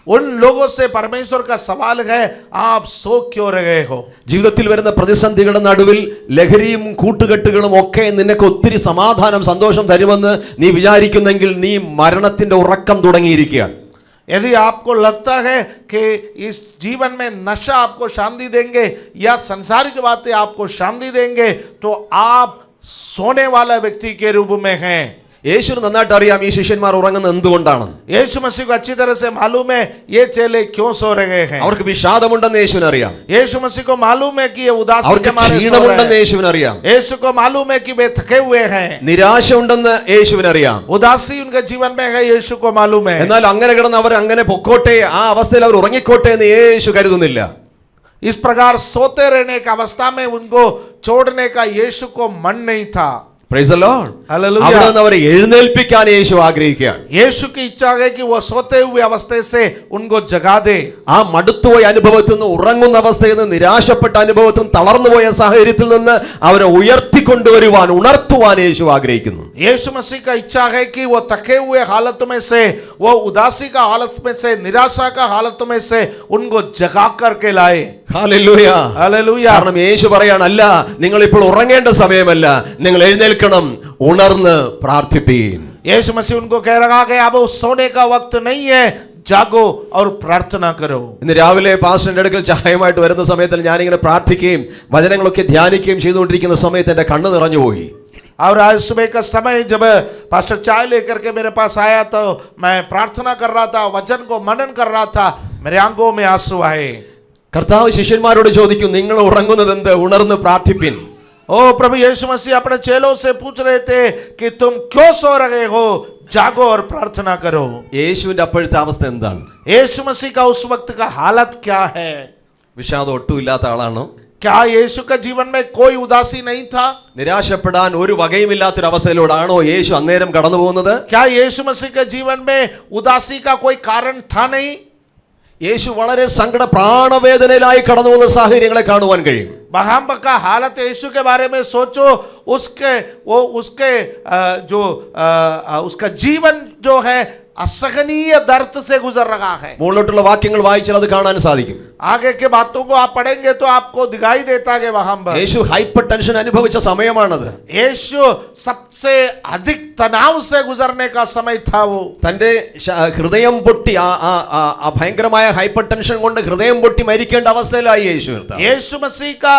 उन लोगों से परमेश्वर का सवाल है, आप सो क्यों रहे हो? ജീവിതത്തിൽ വരുന്ന പ്രതിസന്ധികളുടെ നടുവിൽ ലഹരിയും കൂട്ടുകെട്ടുകളും ഒക്കെ നിനക്ക് ഒത്തിരി സമാധാനം, സന്തോഷം തരുമെന്ന് നീ വിചാരിക്കുന്നെങ്കിൽ നീ മരണത്തിന്റെ ഉറക്കം തുടങ്ങിയിരിക്കുകയാണ്. यदि आपको लगता है कि इस जीवन में नशा आपको शांति देंगे या संसारिक बातें आपको शांति देंगे, तो आप सोने वाला व्यक्ति के रूप में हैं. യേശുവിന് നന്നായിട്ട് അറിയാം ഈ ശിഷ്യന്മാർ ഉറങ്ങുന്നത് എന്തുകൊണ്ടാണ്. यीशु मसीह को अच्छी तरह से मालूम है ये चेले क्यों सो रहे हैं. അവർക്ക് വിഷാദമുണ്ടെന്ന് യേശുവിന് അറിയാം. यीशु मसीह को मालूम है कि ये उदासी അവർക്ക് के मारे सो रहे ക്ഷീണമുണ്ടെന്ന് हैं. യേശുവിന് അറിയാം. यीशु को मालूम है कि वे थके हुए हैं. നിരാശ ഉണ്ടെന്ന് യേശുവിന് അറിയാം. उदासी उनके जीवन में है, यीशु को मालूम है. എന്നാൽ അങ്ങനെ കിടന്ന് അവർ അങ്ങനെ പൊക്കോട്ടെ, ആ അവസ്ഥയിൽ അവർ ഉറങ്ങിക്കോട്ടെ എന്ന് യേശു കരുതുന്നില്ല. इस प्रकार सोते रहने की अवस्था में उनको छोड़ने का यीशु को मन नहीं था. Praise the Lord. हालेलुया. അവിടെ നിന്ന് അവരെ എഴുന്നേൽപ്പിക്കാൻ യേശു ആഗ്രഹിക്കുകയാണ്. यीशु की इच्छा है कि वो सोते हुए अवस्था से उनको जगा दे. ആ മടുത്തുപോയ അനുഭവത്തിൽ നിന്ന്, ഉറങ്ങുന്ന അവസ്ഥയിൽ നിന്ന്, നിരാശപ്പെട്ട അനുഭവത്തിൽ നിന്ന്, തളർന്നുപോയ സാഹചര്യത്തിൽ നിന്ന് അവരെ ഉയർത്തിക്കൊണ്ടുവരുവാൻ, ഉണർത്തുവാൻ യേശു ആഗ്രഹിക്കുന്നു. यीशु मसीह का इच्छा है कि वो थके हुए हालत में से, वो उदासी का हालत में से, निराशा का हालत में से उनको जगा करके लाए. ഹല്ലേലൂയ. हालेलुया. കാരണം യേശു പറയാണ്, അല്ല, നിങ്ങൾ ഇപ്പോൾ ഉറങ്ങേണ്ട സമയമല്ല, നിങ്ങൾ എഴുന്നേൽക്കണം, ഉണർന്ന് പ്രാർത്ഥിപ്പീൻ. यीशु मसीह उनको कह रहा है अब सोने का वक्त नहीं है, जागो और प्रार्थना करो. ഇന്ന് രാവിലെ പാസ്റ്ററിന്റെ അടുക്കൽ ചായമായിട്ട് വരുന്ന സമയത്ത് ഞാനിങ്ങനെ പ്രാർത്ഥിക്കുകയും വചനങ്ങളൊക്കെ ധ്യാനിക്കുകയും ചെയ്തുകൊണ്ടിരിക്കുന്ന സമയത്ത് എൻ്റെ കണ്ണ് നിറഞ്ഞുപോയി. और आज सुबह का समय जब पास्टर चाय लेकर के मेरे पास आया तो मैं प्रार्थना कर रहा था, वचन को मनन कर रहा था, मेरे आंखों में आंसू आए. കർത്താവ് ശിഷ്യന്മാരോട് ചോദിക്കും, നിങ്ങൾ ഉറങ്ങുന്നത് എന്ത്? ഉണർന്ന് പ്രാർത്ഥിപ്പിൻ. ओ प्रभु यीशु मसीह अपने चेलों से पूछ रहे थे कि तुम क्यों सो रहे हो, जागो और प्रार्थना करो. യേശുവിന്റെ അപ്പോഴത്തെ അവസ്ഥ എന്താണ്? यीशु मसीह का उस वक्त का हालत क्या है? വിഷാദം ഒട്ടും ഇല്ലാത്ത ആളാണോ? क्या यीशु के जीवन में कोई उदासी नहीं था? നിരാശപ്പെടാൻ ഒരു വകയുമില്ലാത്തൊരവസ്ഥയിലൂടാണോ യേശു അന്നേരം കടന്നു പോകുന്നത്? क्या यीशु मसीह के जीवन में उदासी का कोई कारण था नहीं? യേശു വളരെ സങ്കട പ്രാണവേദനയിലായി കടന്നു പോകുന്ന സാഹചര്യങ്ങളെ കാണുവാൻ കഴിയും. बहाम्ब का हालत यीशु के बारे में सोचो, उसका जीवन जो है असहनीय दर्द से गुजर रहा है. മുകളിലോട്ടുള്ള വാക്യങ്ങൾ വായിച്ചാൽ അത് കാണാൻ സാധിക്കും. आगे के बातों को आप पढ़ेंगे तो आपको दिखाई देता है वहां पर യേശു ഹൈപ്പർ ടെൻഷൻ അനുഭവിച്ച സമയമാണത്. यीशु सबसे अधिक तनाव से गुजरने का समय था. वो തന്റെ ഹൃദയം പൊട്ടി ആ ഭയങ്കരമായ ഹൈപ്പർ ടെൻഷൻ കൊണ്ട് ഹൃദയം പൊട്ടി മരിക്കേണ്ട അവസ്ഥയിലായി യേശു. यीशु मसीह का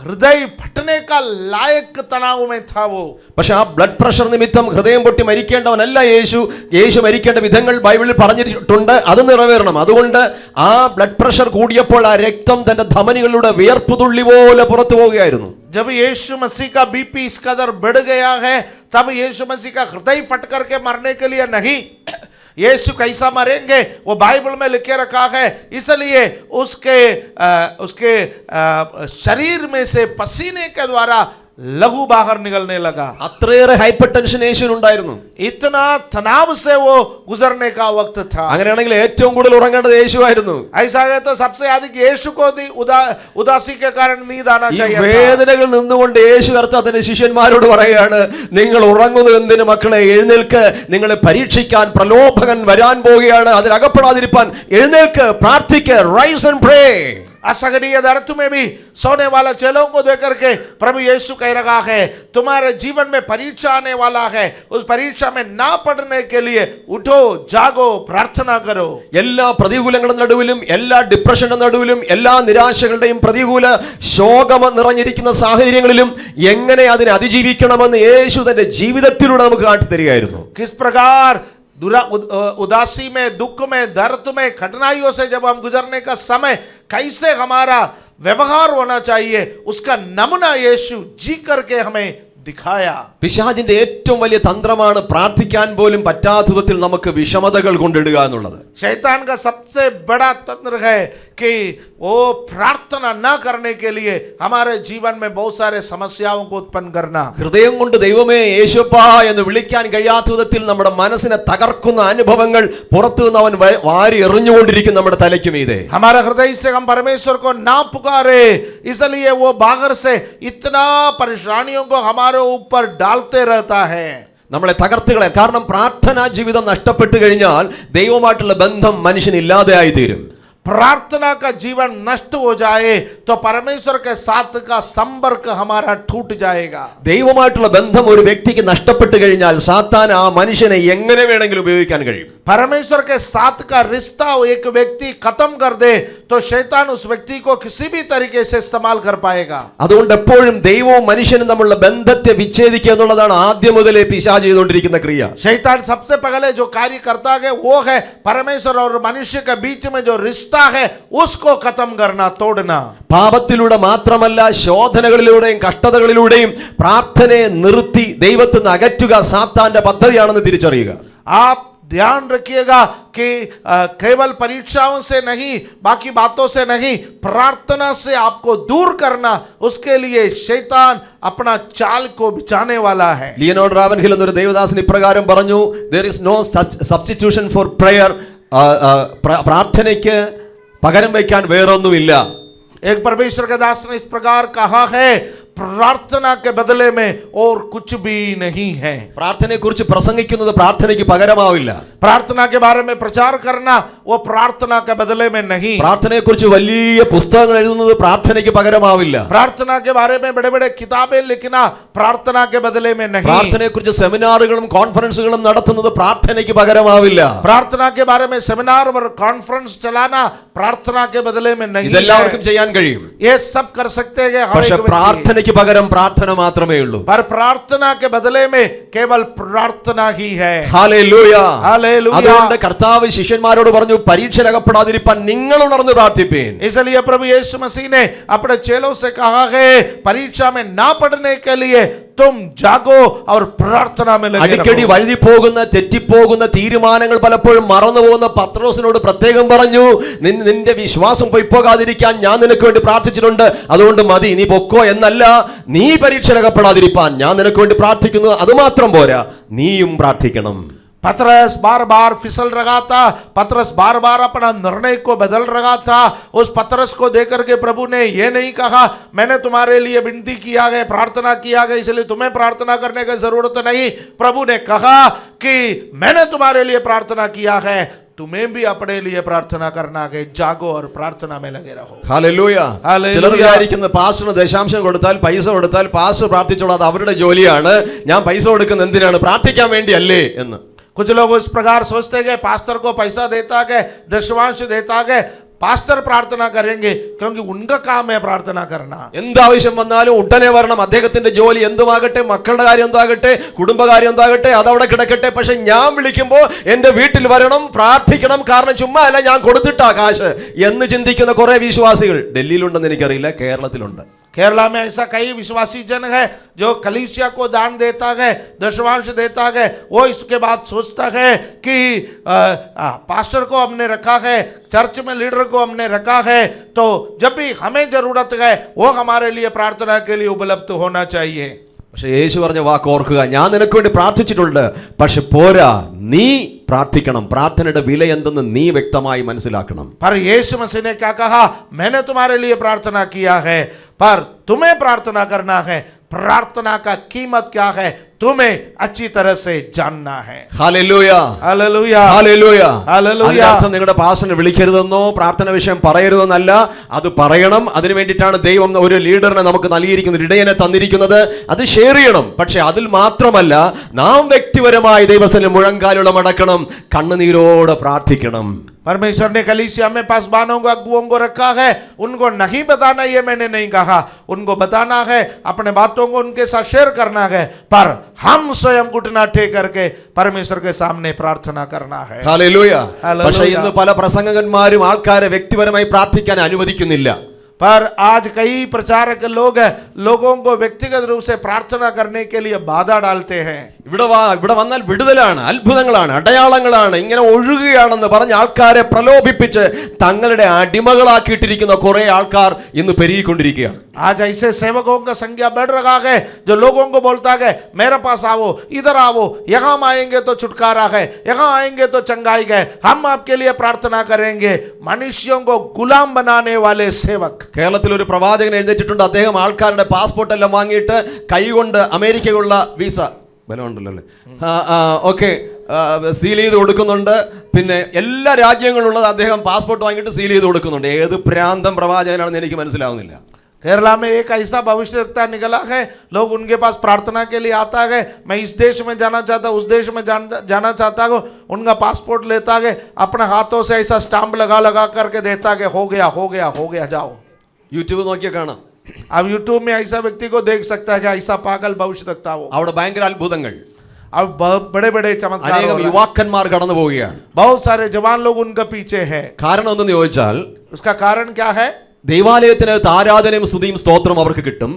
हृदय फटने का लायक तनाव में था वो. പക്ഷെ ആ ബ്ലഡ് പ്രഷർ നിമിത്തം ഹൃദയം പൊട്ടി മരിക്കേണ്ടവനല്ല യേശു. യേശു മരിക്കേണ്ട വിധങ്ങൾ ബൈബിളിൽ പറഞ്ഞിട്ടുണ്ട്, അത് നിറവേറണം. അതുകൊണ്ട് ആ ബ്ലഡ് പ്രഷർ കൂടിയപ്പോൾ ആ രക്തം തന്റെ ധമനികളിലൂടെ വിയർപ്പ് തുള്ളി പോലെ പുറത്തു പോവുകയായിരുന്നു. जब यीशु मसीह का बीपी इस कदर बढ़ गया है, तब यीशु मसीह का हृदय फट करके मरने के लिए नहीं, यीशु कैसा मरेंगे वो बाइबल में लिखे रखा है. इसलिए उसके शरीर में से पसीने के द्वारा लहू बाहर निकलने लगा. അത്രയേറെ ഹൈപ്പർ ടെൻഷൻ യേശുവിനുണ്ടായിരുന്നു. इतना तनाव से वो गुजरने का वक्त था. അങ്ങനെയാണെങ്കിൽ ഏറ്റവും കൂടുതൽ ഉറങ്ങേണ്ടത് യേശുവായിരുന്നു. ऐसा है तो सबसे अधिक यीशु को उदासी के कारण नींद आना ഈ चाहिए. വേദനകൾ നിന്നുകൊണ്ട് യേശു കർത്താവിന്റെ ശിഷ്യന്മാരോട് പറയുകയാണ്, നിങ്ങൾ ഉറങ്ങുന്നത് എന്തിന് മക്കളെ? എഴുന്നേൽക്ക്, നിങ്ങളെ പരീക്ഷിക്കാൻ പ്രലോഭകൻ വരാൻ പോവുകയാണ്, അതിലകപ്പെടാതിരിപ്പാൻ എഴുന്നേൽക്ക്, പ്രാർത്ഥിക്ക്, റൈസ് ആൻഡ് പ്രേ. असहनीय दर्द में भी सोने वाला चेलों को देख करके प्रभु यीशु कह रहा है, तुम्हारे जीवन में परीक्षा आने वाला है, उस परीक्षा में ना पड़ने के लिए उठो, जागो, प्रार्थना करो. എല്ലാ പ്രതികൂലങ്ങളുടെ നടുവിലും, എല്ലാ ഡിപ്രഷന്റെ നടുവിലും, എല്ലാ നിരാശകളുടെയും പ്രതികൂല ശോകം നിറഞ്ഞിരിക്കുന്ന സാഹചര്യങ്ങളിലും എങ്ങനെ അതിനെ അതിജീവിക്കണമെന്ന് യേശു തന്റെ ജീവിതത്തിലൂടെ നമുക്ക് കാട്ടിത്തരികയായിരുന്നു. किस प्रकार उदासी में, दुख में, दर्द में, कठिनाइयों से जब हम गुजरने का समय कैसे हमारा व्यवहार होना चाहिए, उसका नमूना यीशु जी करके हमें दिखाया. പിശാചിന്റെ ഏറ്റവും വലിയ തന്ത്രമാണ് പ്രാർത്ഥിക്കാൻ പോലും പറ്റാത്ത വിധത്തിൽ നമുക്ക് വിഷമതകൾ കൊണ്ടിടുക എന്നുള്ളത്. शैतान का सबसे बड़ा तंत्र है कि वो प्रार्थना न करने के लिए हमारे जीवन में बहुत सारे समस्याओं को उत्पन्न करना. ഹൃദയം കൊണ്ട് ദൈവമേ യേശുപ്പാ എന്ന് വിളിക്കാൻ കഴിയാത്ത വിധത്തിൽ നമ്മുടെ മനസ്സിനെ തകർക്കുന്ന അനുഭവങ്ങൾ പുറത്തു നിന്ന് അവൻ വാരി എറിഞ്ഞുകൊണ്ടിരിക്കും നമ്മുടെ തലയ്ക്ക് മീതെ. हमारा हृदय से हम परमेश्वर को ना पुकारे, इसलिए वो बाहर से इतना परेशानियों को हमारे ऊपर डालते रहता है. നമ്മളെ തകർത്തുകളെ. കാരണം പ്രാർത്ഥനാ ജീവിതം നഷ്ടപ്പെട്ടു കഴിഞ്ഞാൽ ദൈവമായിട്ടുള്ള ബന്ധം മനുഷ്യന് ഇല്ലാതെയായി തീരും. प्रार्थना का जीवन नष्ट हो जाए तो परमेश्वर के साथ का संपर्क हमारा टूट जाएगा. ദൈവമായിട്ടുള്ള ബന്ധം ഒരു വ്യക്തിക്ക് നഷ്ടപ്പെട്ടു കഴിഞ്ഞാൽ സാത്താൻ ആ മനുഷ്യനെ എങ്ങനെ വേണമെങ്കിലും ഉപയോഗിക്കാൻ കഴിയും. परमेश्वर के साथ का रिश्ता एक व्यक्ति खत्म कर दे तो शैतान उस व्यक्ति को किसी भी तरीके से इस्तेमाल कर पाएगा. അതുകൊണ്ട് എപ്പോഴും ദൈവവും മനുഷ്യനും തമ്മിലുള്ള ബന്ധത്തെ വിച്ഛേദിക്കുക എന്നുള്ളതാണ് ആദ്യം മുതലേ പിശാച് ചെയ്തുകൊണ്ടിരിക്കുന്ന ക്രിയ. शैतान सबसे पहले जो कार्य करता है वो है परमेश्वर और मनुष्य के बीच में जो रिश्ता है उसको खत्म करना, तोड़ना. പാപത്തിലൂടെ മാത്രമല്ല, ശോധനകളിലൂടെയും കഷ്ടതകളിലൂടെയും പ്രാർത്ഥനയെ നിർത്തി ദൈവത്തിൽ നിന്ന് അകറ്റുക സാത്താന്റെ പദ്ധതിയാണെന്ന് തിരിച്ചറിയുക. आप ध्यान रखिएगा कि केवल परीक्षाओं से नहीं, बाकी बातों से नहीं, प्रार्थना से आपको दूर करना, उसके लिए शैतान अपना चाल को बिछाने वाला है. ലിയനോർഡ് റാവൻഹിൽ എന്നൊരു ദേവദാസൻ ഇപ്രകാരം പറഞ്ഞു, there is no substitution for prayer. പ്രാർത്ഥനയ്ക്ക് പകരം വയ്ക്കാൻ വേറൊന്നുമില്ല. एक परमेश्वर के दास ने इस प्रकार कहा है, प्रार्थना के बदले में और कुछ भी नहीं है. പ്രാർത്ഥനയെ കുറിച്ച് പ്രസംഗിക്കുന്നത് പ്രാർത്ഥനയ്ക്ക് പകരമാവില്ല. प्रार्थना के बारे में प्रचार करना वो प्रार्थना के बदले में नहीं. പ്രാർത്ഥനയെ കുറിച്ച് വലിയ പുസ്തകങ്ങൾ എഴുതുന്നത് പ്രാർത്ഥനയ്ക്ക് പകരമാവില്ല. प्रार्थना के बारे में बड़े बड़े किताबें लिखना प्रार्थना के बदले में नहीं. പ്രാർത്ഥനയെ കുറിച്ച് സെമിനാറുകളും കോൺഫറൻസുകളും നടത്തുന്നത് പ്രാർത്ഥനയ്ക്ക് പകരമാവില്ല. प्रार्थना के बारे में सेमिनार और कॉन्फ्रेंस चलाना प्रार्थना के बदले में नहीं. ഇതെല്ലാവർക്കും ചെയ്യാൻ കഴിയും. ये सब कर सकते हैं हर പക്ഷേ एक व्यक्ति. പ്രാർത്ഥനയ്ക്ക് പകരം പ്രാർത്ഥന മാത്രമേ ഉള്ളൂ. पर प्रार्थना के बदले में केवल प्रार्थना ही है. ഹല്ലേലൂയ. हालेलुया. അതുകൊണ്ട് കർത്താവ് ശിഷ്യന്മാരോട് പറഞ്ഞു, പരീക്ഷയിലകപ്പെടാതിരിപ്പാൻ നിങ്ങൾ ഉണർന്ന് പ്രാർത്ഥിപ്പീൻ. इसलिए प्रभु यीशु मसीह ने अपने चेलों से कहा है, परीक्षा में ना पढ़ने के लिए तुम जागो और प्रार्थना में लगे അടിക്കടി रहो। വഴുതിപ്പോകുന്ന തെറ്റിപ്പോകുന്ന തീരുമാനങ്ങൾ പലപ്പോഴും മറന്നുപോകുന്ന പത്രോസിനോട് പ്രത്യേകം പറഞ്ഞു, നിന്റെ വിശ്വാസം പൊയ്പോകാതിരിക്കാൻ ഞാൻ നിനക്ക് വേണ്ടി പ്രാർത്ഥിച്ചിട്ടുണ്ട്, അതുകൊണ്ട് മതി, നീ പൊക്കോ എന്നല്ല, നീ പരീക്ഷയിലകപ്പെടാതിരിക്കാൻ ഞാൻ നിനക്ക് വേണ്ടി പ്രാർത്ഥിക്കുന്നു. അതുമാത്രം പോരാ, നീയും പ്രാർത്ഥിക്കണം. पतरस बार बार फिसल रहा था, पतरस बार बार अपना निर्णय को बदल रहा था। उस पतरस को देकर के प्रभु ने यह नहीं कहा मैंने तुम्हारे लिए विनती किया है, प्रार्थना किया है, इसलिए तुम्हें प्रार्थना करने की जरूरत नहीं। प्रभु ने कहा कि मैंने तुम्हारे लिए प्रार्थना किया है, तुम्हें भी अपने लिए प्रार्थना करना है, जागो और प्रार्थना में लगे रहो। ഹല്ലേലൂയ. ഹല്ലേലൂയ. ചിലർ വിചാരിക്കുന്ന പാസ്റ്ററിന് ദശാംശം കൊടുത്താൽ, പൈസ കൊടുത്താൽ പാസ്റ്റർ പ്രാർത്ഥിച്ചോളാം, അത് അവരുടെ ജോലിയാണ്, ഞാൻ പൈസ കൊടുക്കുന്ന എന്തിനാണ്, പ്രാർത്ഥിക്കാൻ വേണ്ടിയല്ലേ എന്ന്. कुछ लोग इस प्रकार सोचते हैं पास्टर को पैसा देता है, दशवांश देता है, പാസ്റ്റർ പ്രാർത്ഥന കरेंगे क्योंकि उनका काम है प्रार्थना करना। എന്താവശ്യം വന്നാലും ഉടനെ വരണം, അദ്ദേഹത്തിന്റെ ജോലി എന്തുമാകട്ടെ, മക്കളുടെ കാര്യം എന്താകട്ടെ, കുടുംബകാര്യം എന്താകട്ടെ, അതവിടെ കിടക്കട്ടെ, പക്ഷെ ഞാൻ വിളിക്കുമ്പോൾ എന്റെ വീട്ടിൽ വരണം, പ്രാർത്ഥിക്കണം, കാരണം ചുമ്മാ അല്ല ഞാൻ കൊടുത്തിട്ടാ കാശ് എന്ന് ചിന്തിക്കുന്ന കുറെ വിശ്വാസികൾ ഡൽഹിയിലുണ്ടെന്ന് എനിക്കറിയില്ല, കേരളത്തിലുണ്ട്. केरला में ऐसा कई विश्वासी जन है जो कलीसिया को दान देता है, दशवांश देता है, वो इसके बाद सोचता है कि पास्टर को हमने रखा है, चर्च में लीडर को हमने रखा है, तो जब भी हमें जरूरत है वो हमारे लिए प्रार्थना के लिए उपलब्ध होना चाहिए। പക്ഷെ യേശു പറഞ്ഞ വാക്ക് ഓർക്കുക, ഞാൻ നിനക്ക് വേണ്ടി പ്രാർത്ഥിച്ചിട്ടുണ്ട്, പക്ഷെ പോരാ, നീ പ്രാർത്ഥിക്കണം, പ്രാർത്ഥനയുടെ വില എന്തെന്ന് നീ വ്യക്തമായി മനസ്സിലാക്കണം. पर यीशु मसीह ने क्या कहा, मैंने तुम्हारे लिए प्रार्थना किया है, पर तुम्हें प्रार्थना करना है, प्रार्थना का कीमत क्या है तुम्हें अच्छी तरह से जानना है। ഹല്ലേലൂയ. Hallelujah hallelujah. ഹല്ലേലൂയ. അതിനർത്ഥം നിങ്ങളുടെ പാസ്റ്ററിനെ വിളിക്കരുതെന്നോ പ്രാർത്ഥന വിഷയം പറയരുതെന്നല്ല, അത് പറയണം. അതിനു വേണ്ടിയിട്ടാണ് ദൈവം ഒരു ലീഡറിനെ നമുക്ക് നൽകിയിരിക്കുന്നത്, ഇടയനെ തന്നിരിക്കുന്നത്. അത് ഷെയർ ചെയ്യണം. പക്ഷെ അതിൽ മാത്രമല്ല, നാം വ്യക്തിപരമായി ദൈവസന്നിധിയിൽ മുഴങ്കാലുള്ള മടക്കണം, കണ്ണുനീരോടെ പ്രാർത്ഥിക്കണം. परमेश्वर ने कलीसिया में पासबानों को, अगुओं को रखा है, उनको नहीं बताना ये मैंने नहीं कहा, उनको बताना है, अपने बातों को उनके साथ शेयर करना है, पर हम स्वयं घुटना टेक करके परमेश्वर के सामने प्रार्थना करना है। ഹല്ലേലൂയ. ഹല്ലേലൂയ. പക്ഷെ ഇന്ന് പല പ്രസംഗകന്മാരും ആൾക്കാരെ വ്യക്തിപരമായി പ്രാർത്ഥിക്കാൻ അനുവദിക്കുന്നില്ല. पर आज कई प्रचारक लोग लोगों को व्यक्तिगत रूप से प्रार्थना करने के लिए बाधा डालते हैं। ഇവിടെ വന്നാൽ വിടുതലാണ്, അത്ഭുതങ്ങളാണ്, അടയാളങ്ങളാണ്, ഇങ്ങനെ ഒഴുകുകയാണെന്ന് പറഞ്ഞ് ആൾക്കാരെ പ്രലോഭിപ്പിച്ച് തങ്ങളുടെ അടിമകളാക്കിയിട്ടിരിക്കുന്ന കുറെ ആൾക്കാർ ഇന്ന് പെരുകിക്കൊണ്ടിരിക്കുകയാണ്. आज ऐसे सेवकों का संख्या बढ़ रहा है जो लोगों को बोलता है मेरे पास आओ, इधर आओ, यहाँ आएंगे तो छुटकारा है, यहाँ आएंगे तो चंगाई है, हम आपके लिए प्रार्थना करेंगे। मनुष्यों को गुलाम बनाने वाले सेवक। കേരളത്തിൽ ഒരു പ്രവാചകൻ എഴുന്നേറ്റിട്ടുണ്ട്. അദ്ദേഹം ആൾക്കാരുടെ പാസ്പോർട്ട് എല്ലാം വാങ്ങിയിട്ട് കൈകൊണ്ട് അമേരിക്കയുള്ള വിസ ബലമുണ്ടല്ലോ അല്ലേ, ഓക്കെ, സീൽ ചെയ്ത് കൊടുക്കുന്നുണ്ട്. പിന്നെ എല്ലാ രാജ്യങ്ങളിലുള്ളത് അദ്ദേഹം പാസ്പോർട്ട് വാങ്ങിയിട്ട് സീൽ ചെയ്ത് കൊടുക്കുന്നുണ്ട്. ഏത് പ്രാന്തം പ്രവാചകനാണെന്ന് എനിക്ക് മനസ്സിലാവുന്നില്ല. केरला में एक ऐसा भविष्यवक्ता निकला है, लोग उनके पास प्रार्थना के लिए आता है, मैं इस देश में जाना चाहता हूँ, उस देश में जाना चाहता हूँ, उनका पासपोर्ट लेता है, अपने हाथों से ऐसा स्टाम्प लगा लगा करके देता है, हो गया हो गया हो गया, जाओ। യൂട്യൂബ് നോക്കിയാൽ കാണാം. अब यूट्यूब में ऐसा व्यक्ति को देख सकता है कि ऐसा पागल भविष्यवक्ता हो। അവിടെ ഭയങ്കര അത്ഭുതങ്ങൾ, अब बड़े बड़े चमत्कार हो അനേകം रहा है। യുവാക്കന്മാർ കടന്നു പോവുകയാണ്. बहुत सारे जवान लोग उनके पीछे है। കാരണം എന്തെന്ന് ചോദിച്ചാൽ, उसका कारण क्या है? ദൈവാലയത്തിനകത്ത് ആരാധനയും സ്തുതിയും സ്തോത്രം അവർക്ക് കിട്ടും.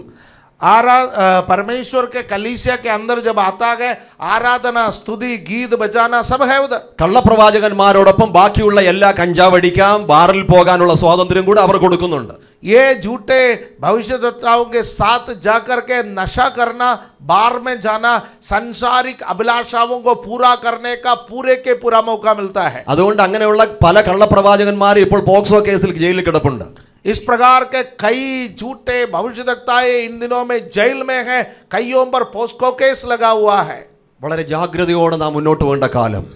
परमेश्वर के कलीसिया के अंदर जब आता है, आराधना, स्तुति, गीत बजाना सब है उधर। കള്ളപ്രവാചകന്മാരോടൊപ്പം ബാക്കിയുള്ള എല്ലാ കഞ്ചാവടിക്കാം, ബാറിൽ പോകാനുള്ള സ്വാതന്ത്ര്യം കൂടെ അവർ കൊടുക്കുന്നുണ്ട്. ये झूठे भविष्यद्वक्ताओं के साथ जाकर के नशा करना, बार में जाना, संसारिक अभिलाषाओं को पूरा करने का पूरे के पूरा मौका मिलता है। അതുകൊണ്ട് അങ്ങനെയുള്ള പല കള്ളപ്രവാചകന്മാരും ഇപ്പോൾ പോക്സോ കേസിൽ ജയിലിൽ കിടപ്പുണ്ട്. इस प्रकार के कई झूठे भविष्यद्वक्ताएं इन दिनों में जेल में हैं, कईयों पर पोस्को केस लगा हुआ है। വളരെ ജാഗ്രതയോടെ നാം മുന്നോട്ട് പോകേണ്ട കാലം,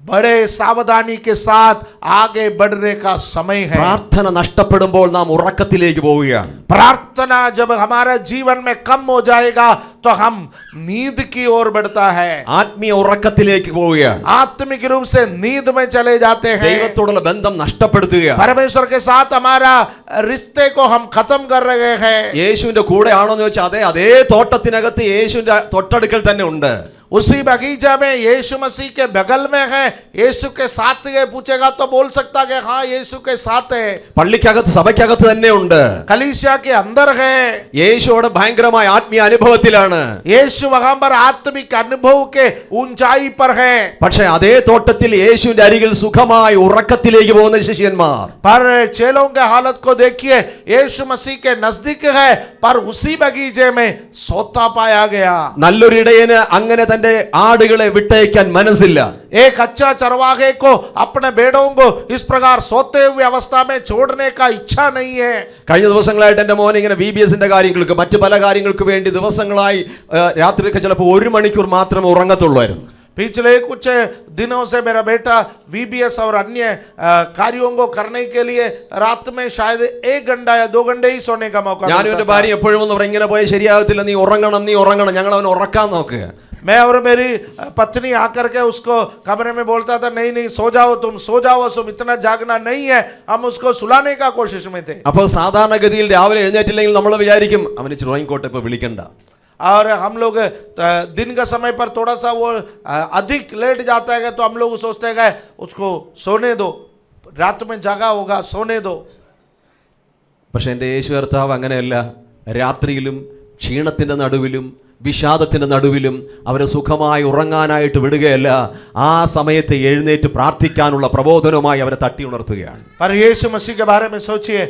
बड़े सावधानी के साथ आगे बढ़ने का समय है। പ്രാർത്ഥന നഷ്ടപ്പെടുമ്പോൾ നാം ഉറക്കത്തിലേക്ക് പോവുകയാണ്. प्रार्थना जब हमारा जीवन में कम हो जाएगा तो हम नींद की ओर बढ़ता है, ആത്മീയ ഉറക്കത്തിലേക്ക് പോവുകയാണ്. आत्मिक रूप से नींद में चले जाते हैं, ദൈവത്തോടുള്ള ബന്ധം നഷ്ടപ്പെടുത്തുകയാണ്. परमेश्वर के साथ हमारा रिश्ते को हम खत्म कर रहे हैं। യേശുവിന്റെ കൂടെ ആണോ എന്ന് ചോദിച്ചാൽ അതെ, അതേ തോട്ടത്തിനകത്ത് യേശുവിന്റെ തൊട്ടടുക്കൽ തന്നെ ഉണ്ട്. उसी बगीचा में यीशु मसीह के बगल में है, यीशु के साथ ये पूछेगा तो बोल सकता कि हाँ यीशु के साथ है। പള്ളിക്കകത്ത് സഭയ്ക്കകത്ത് തന്നെ ഉണ്ട്. कलीसिया के अंदर है। യേശുവോട് ഭയങ്കരമായ ആത്മീയ അനുഭവത്തിലാണ്. यीशु वहां पर आत्मिक अनुभव के ऊंचाई पर है. പക്ഷേ അതേ തോട്ടത്തിൽ യേശുവിന്റെ അരികിൽ സുഖമായി ഉറക്കത്തിലേക്ക് പോകുന്ന ശിഷ്യന്മാർ. पर चेलों के हालत को देखिए, यीशु मसीह के नजदीक है पर उसी बगीचे में सोता पाया गया. നല്ലൊരു ഇടയന് അങ്ങനെ തന്റെ ആടുകളെ വിട്ടയക്കാൻ മനസ്സില്ല. एक अच्छा चरवाहे को अपने भेड़ों को इस प्रकार सोते हुए अवस्था में छोड़ने का इच्छा नहीं है. കഴിഞ്ഞ ദിവസങ്ങളായിട്ട് എൻ്റെ മോൻ ഇങ്ങനെ VBSന്റെ കാര്യങ്ങൾക്ക് മറ്റു പല കാര്യങ്ങൾക്ക് വേണ്ടി ദിവസങ്ങളായി രാത്രിയൊക്കെ ചിലപ്പോൾ 1 മണിക്കൂർ മാത്രമേ ഉറങ്ങത്തുള്ളായിരുന്നു. पिछले कुछ दिनों से मेरा बेटा VBS और अन्य कार्यों को करने के लिए रात में शायद 1 घंटा या 2 घंटे ही सोने का मौका ഞാൻ എൻ്റെ ഭാര്യ എപ്പോഴും ഒന്ന് പറയും, ഇങ്ങനെ പോയാൽ ശരിയാകത്തില്ല, നീ ഉറങ്ങണം. ഞങ്ങൾ അവനെ ഉറക്കാൻ നോക്കുക. मैं और मेरी पत्नी आकर के उसको कमरे में बोलता था, नहीं सो जाओ तुम, इतना जागना नहीं है. हम उसको सुलाने का कोशिश में थे. അപ്പോൾ സാധാരണഗതിയിൽ രാവിലെ എഴുന്നേറ്റില്ലെങ്കിൽ നമ്മൾ വിചാരിക്കും അവന് ഉറങ്ങിക്കോട്ടെ, ഇപ്പോൾ വിളിക്കണ്ട. और हम लोग दिन का समय पर थोड़ा सा वो अधिक लेट जाता है तो हम लोग सोचते हैं उसको सोने दो, रात में जागा होगा, सोने दो. പക്ഷെ എൻ്റെ യേശു കർത്താവ് അങ്ങനെയല്ല. രാത്രിയിലും ക്ഷീണത്തിൻ്റെ നടുവിലും വിഷാദത്തിൻ്റെ നടുവിലും അവരെ സുഖമായി ഉറങ്ങാനായിട്ട് വിടുകയല്ല. ആ സമയത്ത് എഴുന്നേറ്റ് പ്രാർത്ഥിക്കാനുള്ള പ്രബോധനവുമായി അവരെ തട്ടി ഉണർത്തുകയാണ്. पर यीशु मसीह के बारे में सोचिए,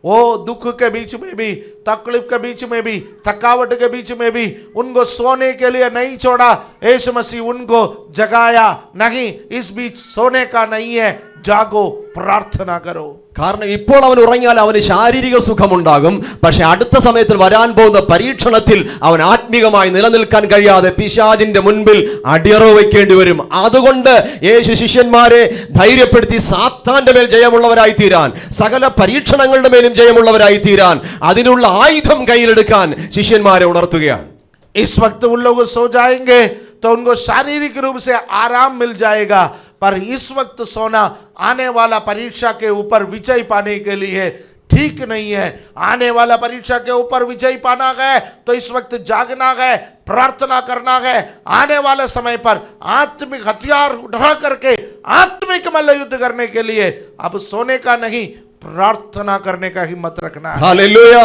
वो दुख के बीच में भी, तकलीफ के बीच में भी, थकावट के बीच में भी उनको सोने के लिए नहीं छोड़ा. यीशु मसीह उनको जगाया. नहीं, इस बीच सोने का नहीं है, जागो, प्रार्थना करो. കാരണം ഇപ്പോൾ അവൻ ഉറങ്ങിയാൽ അവന് ശാരീരിക സുഖമുണ്ടാകും. പക്ഷെ അടുത്ത സമയത്തിൽ വരാൻ പോകുന്ന പരീക്ഷണത്തിൽ അവൻ ആത്മീകമായി നിലനിൽക്കാൻ കഴിയാതെ പിശാചിന്റെ മുൻപിൽ അടിയറവ് വയ്ക്കേണ്ടി വരും. അതുകൊണ്ട് യേശു ശിഷ്യന്മാരെ ധൈര്യപ്പെടുത്തി സാത്താന്റെ മേൽ ജയമുള്ളവരായി തീരാൻ, സകല പരീക്ഷണങ്ങളുടെ മേലും ജയമുള്ളവരായി തീരാൻ, അതിനുള്ള ആയുധം കയ്യിലെടുക്കാൻ ശിഷ്യന്മാരെ ഉണർത്തുകയാണ്. इस वक्त उन लोग सो जाएंगे तो उनको शारीरिक रूप से आराम मिल जाएगा, पर इस वक्त सोना आने वाला परीक्षा के ऊपर विजय पाने के लिए ठीक नहीं है. आने वाला परीक्षा के ऊपर विजय पाना है तो इस वक्त जागना है, प्रार्थना करना है. आने वाले समय पर आत्मिक हथियार उठा करके आत्मिक मल्ल युद्ध करने के लिए अब सोने का नहीं, प्रार्थना करने का हिम्मत रखना है. ഹല്ലേലൂയ.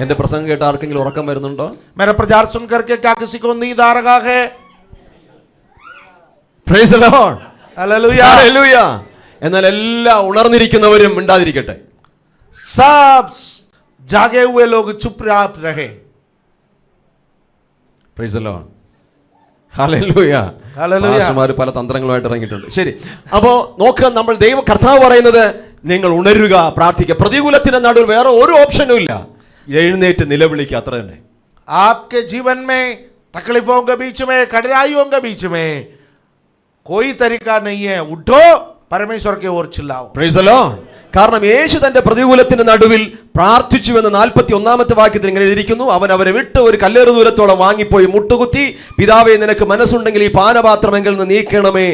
എന്റെ പ്രസംഗം കേട്ട് ആർക്കെങ്കിലും ഉറക്കം വരുന്നുണ്ടോ? मेरा प्रचार सुन करके क्या किसी को नींद आ रहा है? Price the Lord. Hallelujah. Hallelujah. എന്നാൽ എല്ലാ ഉണർന്നിരിക്കുന്നവരും മിണ്ടാതിരിക്കട്ടെ. सब जागे हुए लोग चुपचाप रहे. Praise the Lord. Hallelujah. Hallelujah. പാസ്റ്റർമാർ പല തന്ത്രങ്ങളുമായിട്ട് ഇറങ്ങിയിട്ടുണ്ട്. ശരി, അപ്പോ നോക്കുക, നമ്മൾ കർത്താവ് പറയുന്നത് നിങ്ങൾ ഉണരുക, പ്രാർത്ഥിക്കുക. പ്രതികൂലത്തിന്റെ നടുവിൽ വേറെ ഒരു ഓപ്ഷനും ഇല്ല, എഴുന്നേറ്റ് നിലവിളിക്കുക, അത്ര തന്നെ. आपके जीवन में तकलीफों के बीच में, कठिनाइयों के बीच में कोई तरीका नहीं है, उठो, परमेश्वर की ओर चिल्लाओ. Praise the Lord. കാരണം യേശു തന്റെ പ്രതികൂലത്തിന്റെ നടുവിൽ പ്രാർത്ഥിച്ചു എന്ന് 41-ാമത്തെ വാക്യത്തിൽ ഇങ്ങനെ എഴുതിയിരിക്കുന്നു. അവൻ അവരെ വിട്ട് ഒരു കല്ലേറ് ദൂരത്തോളം വാങ്ങിപ്പോയി മുട്ടുകുത്തി, പിതാവേ നിനക്ക് മനസ്സുണ്ടെങ്കിൽ ഈ പാനപാത്രമെങ്കിൽ നിന്ന് നീക്കണമേ,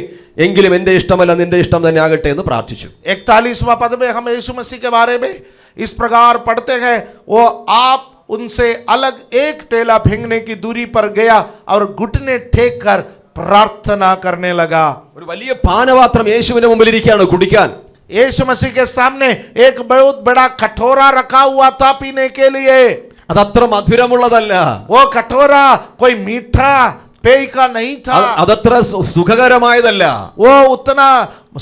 എങ്കിലും എന്റെ ഇഷ്ടമല്ല നിന്റെ ഇഷ്ടം തന്നെ ആകട്ടെ എന്ന് പ്രാർത്ഥിച്ചു. 41वां पद में हम यीशु मसीह के बारे में इस प्रकार पढ़ते हैं, वो आप उनसे अलग एक टेला फेंकने की दूरी पर गया और घुटने टेक कर प्रार्थना करने लगा. ഒരു വലിയ പാനപാത്രം യേശുവിന്റെ മുമ്പിൽ ഇരിക്കുകയാണ് കുടിക്കാൻ. यीशु मसीह के सामने एक बहुत बड़ा कटोरा रखा हुआ था पीने के लिए. അതത്ര മധുരമുള്ളതല്ല, वो कटोरा कोई मीठा पेय का नहीं था. അതത്ര സുഖകരമായതല്ല, वो उतना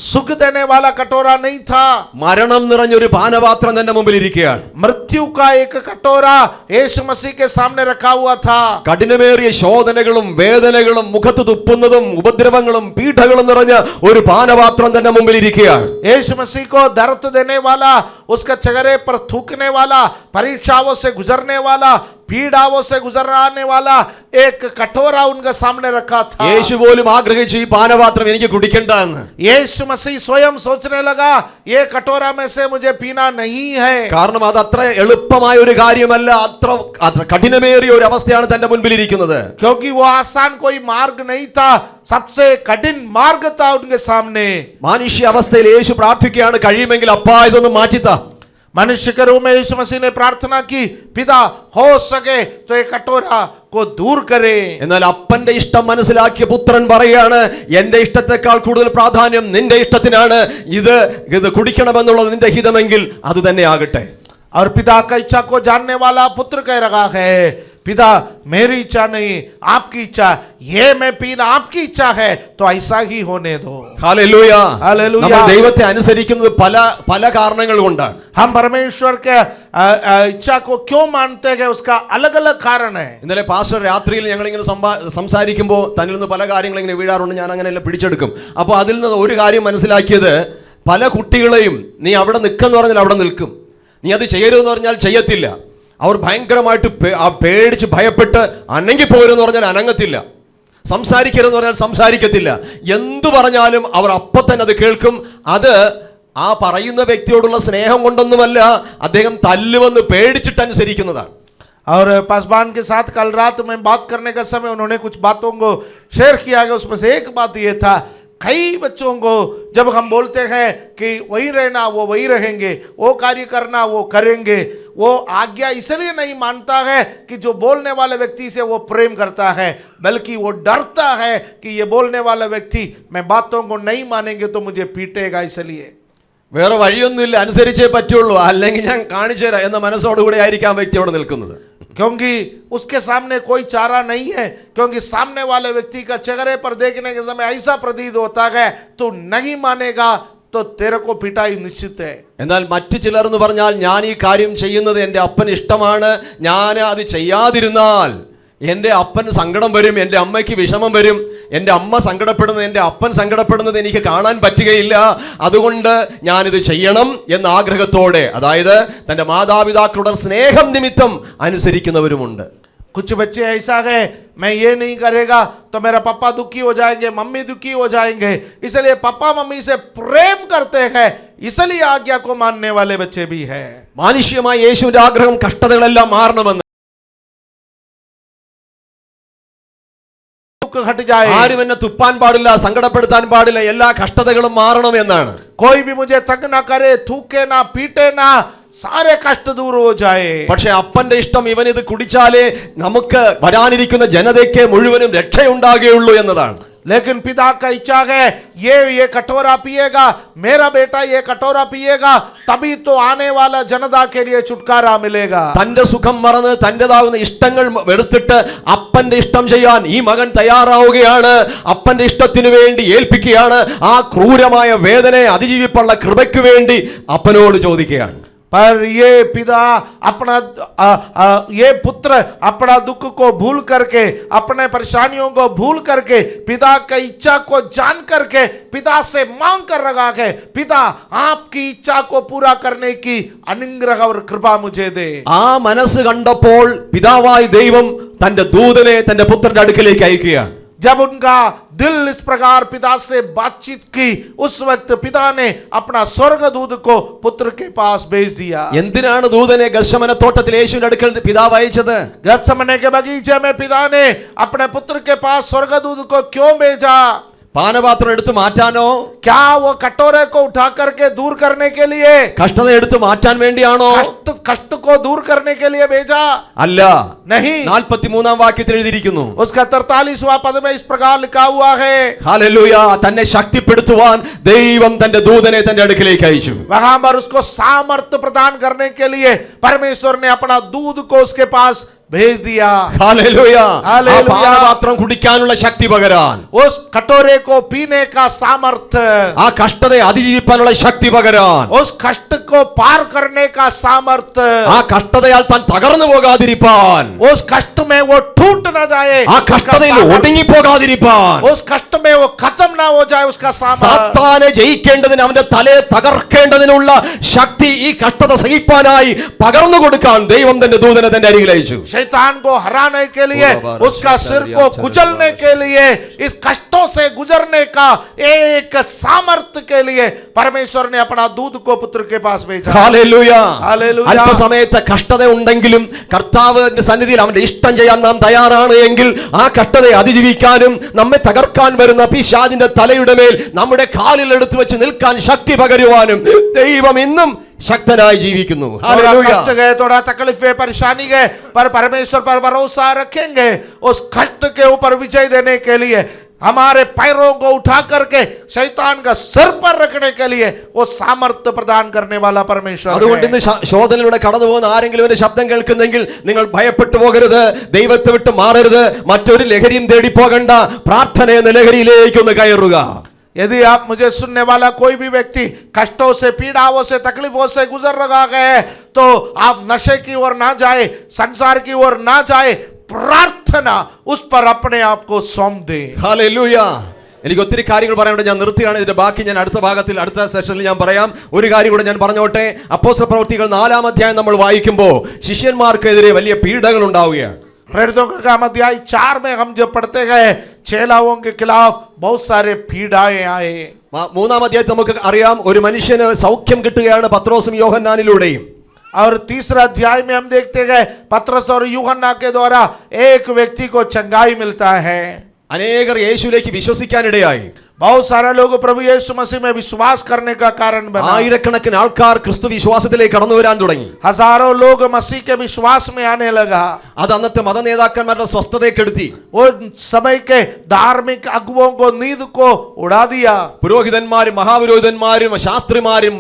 सुख देने वाला कटोरा नहीं था. മരണം നിറഞ്ഞൊരു പാനപാത്രം തന്റെ മുമ്പിൽ ഇരിക്കുകയാണ്. मृत्यु का एक कटोरा यीशु मसीह के सामने रखा हुआ था. കഠിനമേറിയ ശോധനകളും വേദനകളും മുഖത്ത് തുപ്പുന്നതും ഉപദ്രവങ്ങളും പീഡകളും നിറഞ്ഞ ഒരു പാനപാത്രം തന്റെ മുമ്പിൽ ഇരിക്കുകയാണ്. यीशु मसीह को दर्द देने वाला, उसके चेहरे पर थूकने वाला, परीक्षाओं से गुजरने वाला, पीड़ाओं से गुजरने वाला एक कटोरा उनके सामने रखा था. യേശു പോലും ആഗ്രഹിച്ചു ഈ പാനപാത്രം എനിക്ക് കുടിക്കണ്ട എന്ന്. यीशु मसीह स्वयं सोचने लगा, ये कटोरा में से मुझे पीना नहीं है. കാരണം അത് അത്ര എളുപ്പമായ ഒരു കാര്യമല്ല, അത്ര കഠിനമേറിയ ഒരു അവസ്ഥയാണ് തന്റെ മുൻപിൽ ഇരിക്കുന്നത്. क्योंकि वो आसान कोई मार्ग नहीं था, सबसे कठिन मार्ग था उनके सामने. മാനുഷ്യ അവസ്ഥയിൽ യേശു പ്രാർത്ഥിക്കുകയാണ്, കഴിയുമെങ്കിൽ അപ്പാ ഇതൊന്നും മാറ്റിത്താ. मनुष्य के रूप में यीशु मसीह ने प्रार्थना की, पिता हो सके तो ये कटोरा को दूर करे। എന്നാൽ അപ്പന്റെ ഇഷ്ടം മനസ്സിലാക്കിയ പുത്രൻ പറയാണ്, എന്റെ ഇഷ്ടത്തെക്കാൾ കൂടുതൽ പ്രാധാന്യം നിന്റെ ഇഷ്ടത്തിനാണ്. ഇത് കുടിക്കണമെന്നുള്ളത് നിന്റെ ഹിതമെങ്കിൽ അത് തന്നെ ആകട്ടെ. और पिता का इच्छा को जानने वाला पुत्र कह रहा है, पिता मेरी इच्छा नहीं आपकी इच्छा, ये मैं पीना आपकी इच्छा है तो ऐसा ही होने दो। ഹല്ലേലൂയ. ഹല്ലേലൂയ. നമ്മൾ ദൈവത്തെ അനുസരിക്കുന്നത് പല കാരണങ്ങൾ കൊണ്ടാണ്. हम परमेश्वर के इच्छा को क्यों मानते हैं उसका अलग अलग कारण है। ഇന്നലെ പാസ്റ്റർ രാത്രിയിൽ ഞങ്ങൾ ഇങ്ങനെ സംസാരിക്കുമ്പോൾ തന്നിൽ നിന്ന് പല കാര്യങ്ങൾ ഇങ്ങനെ വീഴാറുണ്ട്. ഞാൻ അങ്ങനെയല്ല പിടിച്ചെടുക്കും. അപ്പോൾ അതിൽ നിന്ന് ഒരു കാര്യം മനസ്സിലാക്കിയത്, പല കുട്ടികളെയും നീ അവിടെ നിൽക്കെന്ന് പറഞ്ഞാൽ അവിടെ നിൽക്കും, നീ അത് ചെയ്യരുതെന്ന് പറഞ്ഞാൽ ചെയ്യത്തില്ല. അവർ ഭയങ്കരമായിട്ട് പേടിച്ച് ഭയപ്പെട്ട് അനങ്ങി പോരെന്ന് പറഞ്ഞാൽ അനങ്ങത്തില്ല, സംസാരിക്കരുതെന്ന് പറഞ്ഞാൽ സംസാരിക്കത്തില്ല. എന്തു പറഞ്ഞാലും അവർ അപ്പം തന്നെ അത് കേൾക്കും. അത് ആ പറയുന്ന വ്യക്തിയോടുള്ള സ്നേഹം കൊണ്ടൊന്നുമല്ല, അദ്ദേഹം തല്ലുവെന്ന് പേടിച്ചിട്ടനുസരിക്കുന്നതാണ്. और पासवान के साथ कल रात में बात करने का समय उन्होंने कुछ बातों को शेयर किया गया, उसमें से एक बात ये था, कई बच्चों को जब हम बोलते हैं कि वही रहना वो वही रहेंगे, वो कार्य करना वो करेंगे, वो आज्ञा इसलिए नहीं मानता है कि जो बोलने वाले व्यक्ति से वो प्रेम करता है, बल्कि वो डरता है कि ये बोलने वाला व्यक्ति मैं बातों को नहीं मानेंगे तो मुझे पीटेगा, इसलिए വേറെ വഴിയൊന്നുമില്ല, അനുസരിച്ചേ പറ്റുള്ളൂ, അല്ലെങ്കിൽ ഞാൻ കാണിച്ചു തരാം എന്ന മനസ്സോടുകൂടി ആയിരിക്കാം വ്യക്തി അവിടെ നിൽക്കുന്നത്. क्योंकि उसके सामने कोई चारा नहीं है, क्योंकि सामने वाले व्यक्ति का चेहरे पर देखने के समय ऐसा प्रतीत होता है तू नहीं मानेगा तो तेरे को पिटाई निश्चित है। എന്നാൽ മറ്റു ചിലർ എന്ന് പറഞ്ഞാൽ, ഞാൻ ഈ കാര്യം ചെയ്യുന്നത് എൻ്റെ അപ്പന് ഇഷ്ടമാണ്, ഞാൻ അത് ചെയ്യാതിരുന്നാൽ എൻ്റെ അപ്പന് സങ്കടം വരും, എൻ്റെ അമ്മയ്ക്ക് വിഷമം വരും, എൻ്റെ അമ്മ സങ്കടപ്പെടുന്നത് എൻ്റെ അപ്പൻ സങ്കടപ്പെടുന്നത് എനിക്ക് കാണാൻ പറ്റുകയില്ല, അതുകൊണ്ട് ഞാനിത് ചെയ്യണം എന്ന ആഗ്രഹത്തോടെ, അതായത് തൻ്റെ മാതാപിതാക്കളുടെ സ്നേഹം നിമിത്തം അനുസരിക്കുന്നവരുമുണ്ട്. कुछ बच्चे ऐसा है, मैं ये नहीं करेगा तो मेरा पापा दुखी हो जाएंगे, मम्मी दुखी हो जाएंगे, इसलिए पापा मम्मी से प्रेम करते हैं, इसलिए आज्ञा को मानने वाले बच्चे भी हैं. മാനുഷികമായ യേശുവിന്റെ ആഗ്രഹം കഷ്ടതകളെല്ലാം മാറണമെന്ന്, हट जाए, ആരും എന്നെ തുപ്പാൻ പാടില്ല, സങ്കടപ്പെടുത്താൻ പാടില്ല, എല്ലാ കഷ്ടതകളും മാറണം എന്നാണ്. कोई भी मुझे तंग ना करे, थूके ना, पीटे ना, सारे कष्ट दूर हो जाए. പക്ഷേ അപ്പന്റെ ഇഷ്ടം ഇവൻ ഇത് കുടിച്ചാലേ നമുക്ക് വരാനിരിക്കുന്ന ജനതയ്ക്ക് മുഴുവനും രക്ഷയുണ്ടാകുകയുള്ളൂ എന്നതാണ്. लेकिन पिता का इच्छा है ये कटोरा पिएगा, मेरा बेटा ये कटोरा पिएगा, तभी तो आने वाला जनता के लिए छुटकारा मिलेगा. തന്റെ സുഖം മറന്ന് തന്റേതാവുന്ന ഇഷ്ടങ്ങൾ വെറുത്തിട്ട് അപ്പന്റെ ഇഷ്ടം ചെയ്യാൻ ഈ മകൻ തയ്യാറാവുകയാണ്, അപ്പന്റെ ഇഷ്ടത്തിന് വേണ്ടി ഏൽപ്പിക്കുകയാണ്. ആ ക്രൂരമായ വേദനയെ അതിജീവിപ്പുള്ള കൃപയ്ക്ക് വേണ്ടി അപ്പനോട് ചോദിക്കുകയാണ്. पर ये पिता अपना ये पुत्र अपना दुख को भूल करके, अपने परेशानियों को भूल करके, पिता की इच्छा को जान करके पिता से मांग कर रहा है, पिता आपकी इच्छा को पूरा करने की अनुग्रह और कृपा मुझे दे. ആ മനസ്സ് കണ്ടപ്പോൾ പിതാവായ ദൈവം തന്റെ ദൂതനെ തന്റെ പുത്രന്റെ അടുക്കലേക്ക് അയക്കുകയാണ്. जब उनका दिल इस प्रकार पिता से बातचीत की, उस वक्त पिता ने अपना स्वर्गदूत को पुत्र के पास भेज दिया. എന്തിനാണ് ദൂതനെ ഗത്ശമന തോട്ടത്തിൽ യേശുവിന്റെ അടുക്കൽ പിതാവ് അയച്ചത്? गत्सेमने के बगीचे में पिता ने अपने पुत्र के पास स्वर्गदूत को क्यों भेजा? പാനപാത്രം എടുത്തു മാറ്റാനോ? क्या वो कटोरे को उठा करके दूर करने के लिए? കഷ്ടത എടുത്തു മാറ്റാൻ വേണ്ടിയാണോ? कष्ट को दूर करने के लिए भेजा? അല്ല. नहीं. 43-ാം വാക്യത്തിൽ എഴുതിയിരിക്കുന്നു, उसका 43वां पद में इस प्रकार लिखा हुआ है, ഹല്ലേലൂയ, തന്നെ ശക്തിപ്പെടുത്തുവാൻ ദൈവം തന്റെ ദൂതനെ തന്റെ അടുക്കലേക്ക് അയച്ചു. वहां पर उसको सामर्थ्य प्रदान करने के लिए परमेश्वर ने अपना दूध को उसके पास भेज दिया. ഹല്ലേലൂയ. ആ ഹല്ലേലൂയ. പാനപാത്രം കുടിക്കാനുള്ള ശക്തി പകരാൻ, उस कटोरे को पीने का सामर्थ्य, ആ കഷ്ടതയെ അതിജീവിക്കാനുള്ള ശക്തി പകരാൻ, उस कष्ट को पार करने का सामर्थ्य, ആ കഷ്ടതയാൽ താൻ തകർന്നു പോകാതിരിപ്പാൻ, उस कष्ट में वो टूट ना जाए, ആ കഷ്ടതയിൽ ഒടുങ്ങി പോകാതിരിപ്പാൻ, उस कष्ट में वो खत्म ना हो जाए, उसका सामर्थ्य, സാത്താനെ ജയിക്കേണ്ടതിന്, അവന്റെ തലയെ തകർക്കേണ്ടതിനുള്ള ശക്തി ഈ കഷ്ടത സഹിപ്പാനായി പകർന്നു കൊടുക്കാൻ ദൈവം തന്റെ ദൂതനെ തന്റെ അരികിൽ അയച്ചു. शैतान को हराने के लिए, उसका सिर को कुचलने के लिए, इस कष्टों से गुजरने का एक सामर्थ्य के लिए परमेश्वर ने अपना दूध को पुत्र के पास भेजा. ഹല്ലേലൂയ. ഹല്ലേലൂയ. അല്പസമയത്തെ കഷ്ടത ഉണ്ടെങ്കിലും കർത്താവിന്റെ സന്നിധിയിൽ അവന്റെ ഇഷ്ടം ചെയ്യാൻ നാം തയ്യാറാണ് എങ്കിൽ ആ കഷ്ടതയെ അതിജീവിക്കാനും നമ്മെ തകർക്കാൻ വരുന്ന പിശാചിന്റെ തലയുടെ മേൽ നമ്മുടെ കാലിൽ എടുത്തു വെച്ച് നിൽക്കാൻ ശക്തി പകരുവാനും ദൈവം ഇന്നും ശക്തനായി ജീവിക്കുന്നു. थोड़ा ഹല്ലേലൂയ. कष्ट गए, थोड़ा तकलीफें परेशानी गए, पर परमेश्वर पर भरोसा रखेंगे, उस कष्ट के ऊपर विजय देने के लिए हमारे पैरों को उठा करके शैतान का सिर पर रखने के लिए वो सामर्थ्य प्रदान करने वाला परमेश्वर അതുകൊണ്ട് है। ഇന്ന് ശോധനയിലൂടെ കടന്നു പോകുന്ന ആരെങ്കിലും ഒരു ശബ്ദം കേൾക്കുന്നെങ്കിൽ നിങ്ങൾ ഭയപ്പെട്ടു പോകരുത്, ദൈവത്തെ വിട്ട് മാറരുത്, മറ്റൊരു ലഹരിയും തേടി പോകണ്ട, പ്രാർത്ഥന എന്ന ലഹരിയിലേക്ക് ഒന്ന് കയറുക. यदि आप मुझे सुनने वाला कोई भी व्यक्ति कष्टों से, पीड़ाओं से, तकलीफों से गुजर रहा है, तो आप नशे की ओर ना जाए, संसार की ओर ना जाए, प्रार्थना उस पर अपने आप को सौंप दे। ഹല്ലേലൂയ. എനിക്ക് ഒത്തിരി കാര്യങ്ങൾ പറയാനുണ്ട്, ഞാൻ നിർത്തുകയാണ്. ഇതിന്റെ ബാക്കി ഞാൻ അടുത്ത ഭാഗത്തിൽ, അടുത്ത സെഷനിൽ ഞാൻ പറയാം. ഒരു കാര്യം കൂടെ ഞാൻ പറഞ്ഞോട്ടെ. അപ്പോസ്തല പ്രവൃത്തികൾ 4-ാം അധ്യായം നമ്മൾ വായിക്കുമ്പോൾ ശിഷ്യന്മാർക്കെതിരെ വലിയ പീഡകൾ ഉണ്ടാവുകയാണ്. प्रेरितों का काम अध्याय 4 में हम जब पढ़ते गए, चेलाओं के खिलाफ बहुत सारे पीड़ाएं आए। 3-ാം അധ്യായത്തിൽ നമുക്ക് അറിയാം, ഒരു മനുഷ്യന് സൗഖ്യം കിട്ടുകയാണ് പത്രോസും യോഹന്നാനിലൂടെയും. और तीसरा अध्याय में हम देखते गए पतरस और यूहन्ना के द्वारा एक व्यक्ति को चंगाई मिलता है। അനേകർ യേശുവിലേക്ക് വിശ്വസിക്കാനിടയായി. बहुत सारे लोग प्रभु यीशु मसीह में विश्वास करने का कारण बना। ആയിരക്കണക്കിന് ആൾക്കാർ ക്രിസ്തു വിശ്വാസത്തിലേക്ക് കടന്നു വരാൻ തുടങ്ങി. हजारों लोग मसीह के विश्वास में आने लगा। അത് അന്നത്തെ മത നേതാക്കന്മാരുടെ സ്വസ്ഥതയെക്കെടുത്തി. वो समय के धार्मिक अगुवों को, नींद को उड़ा दिया। പുരോഹിതന്മാരും മഹാപുരോഹിതന്മാരും ശാസ്ത്രിമാരും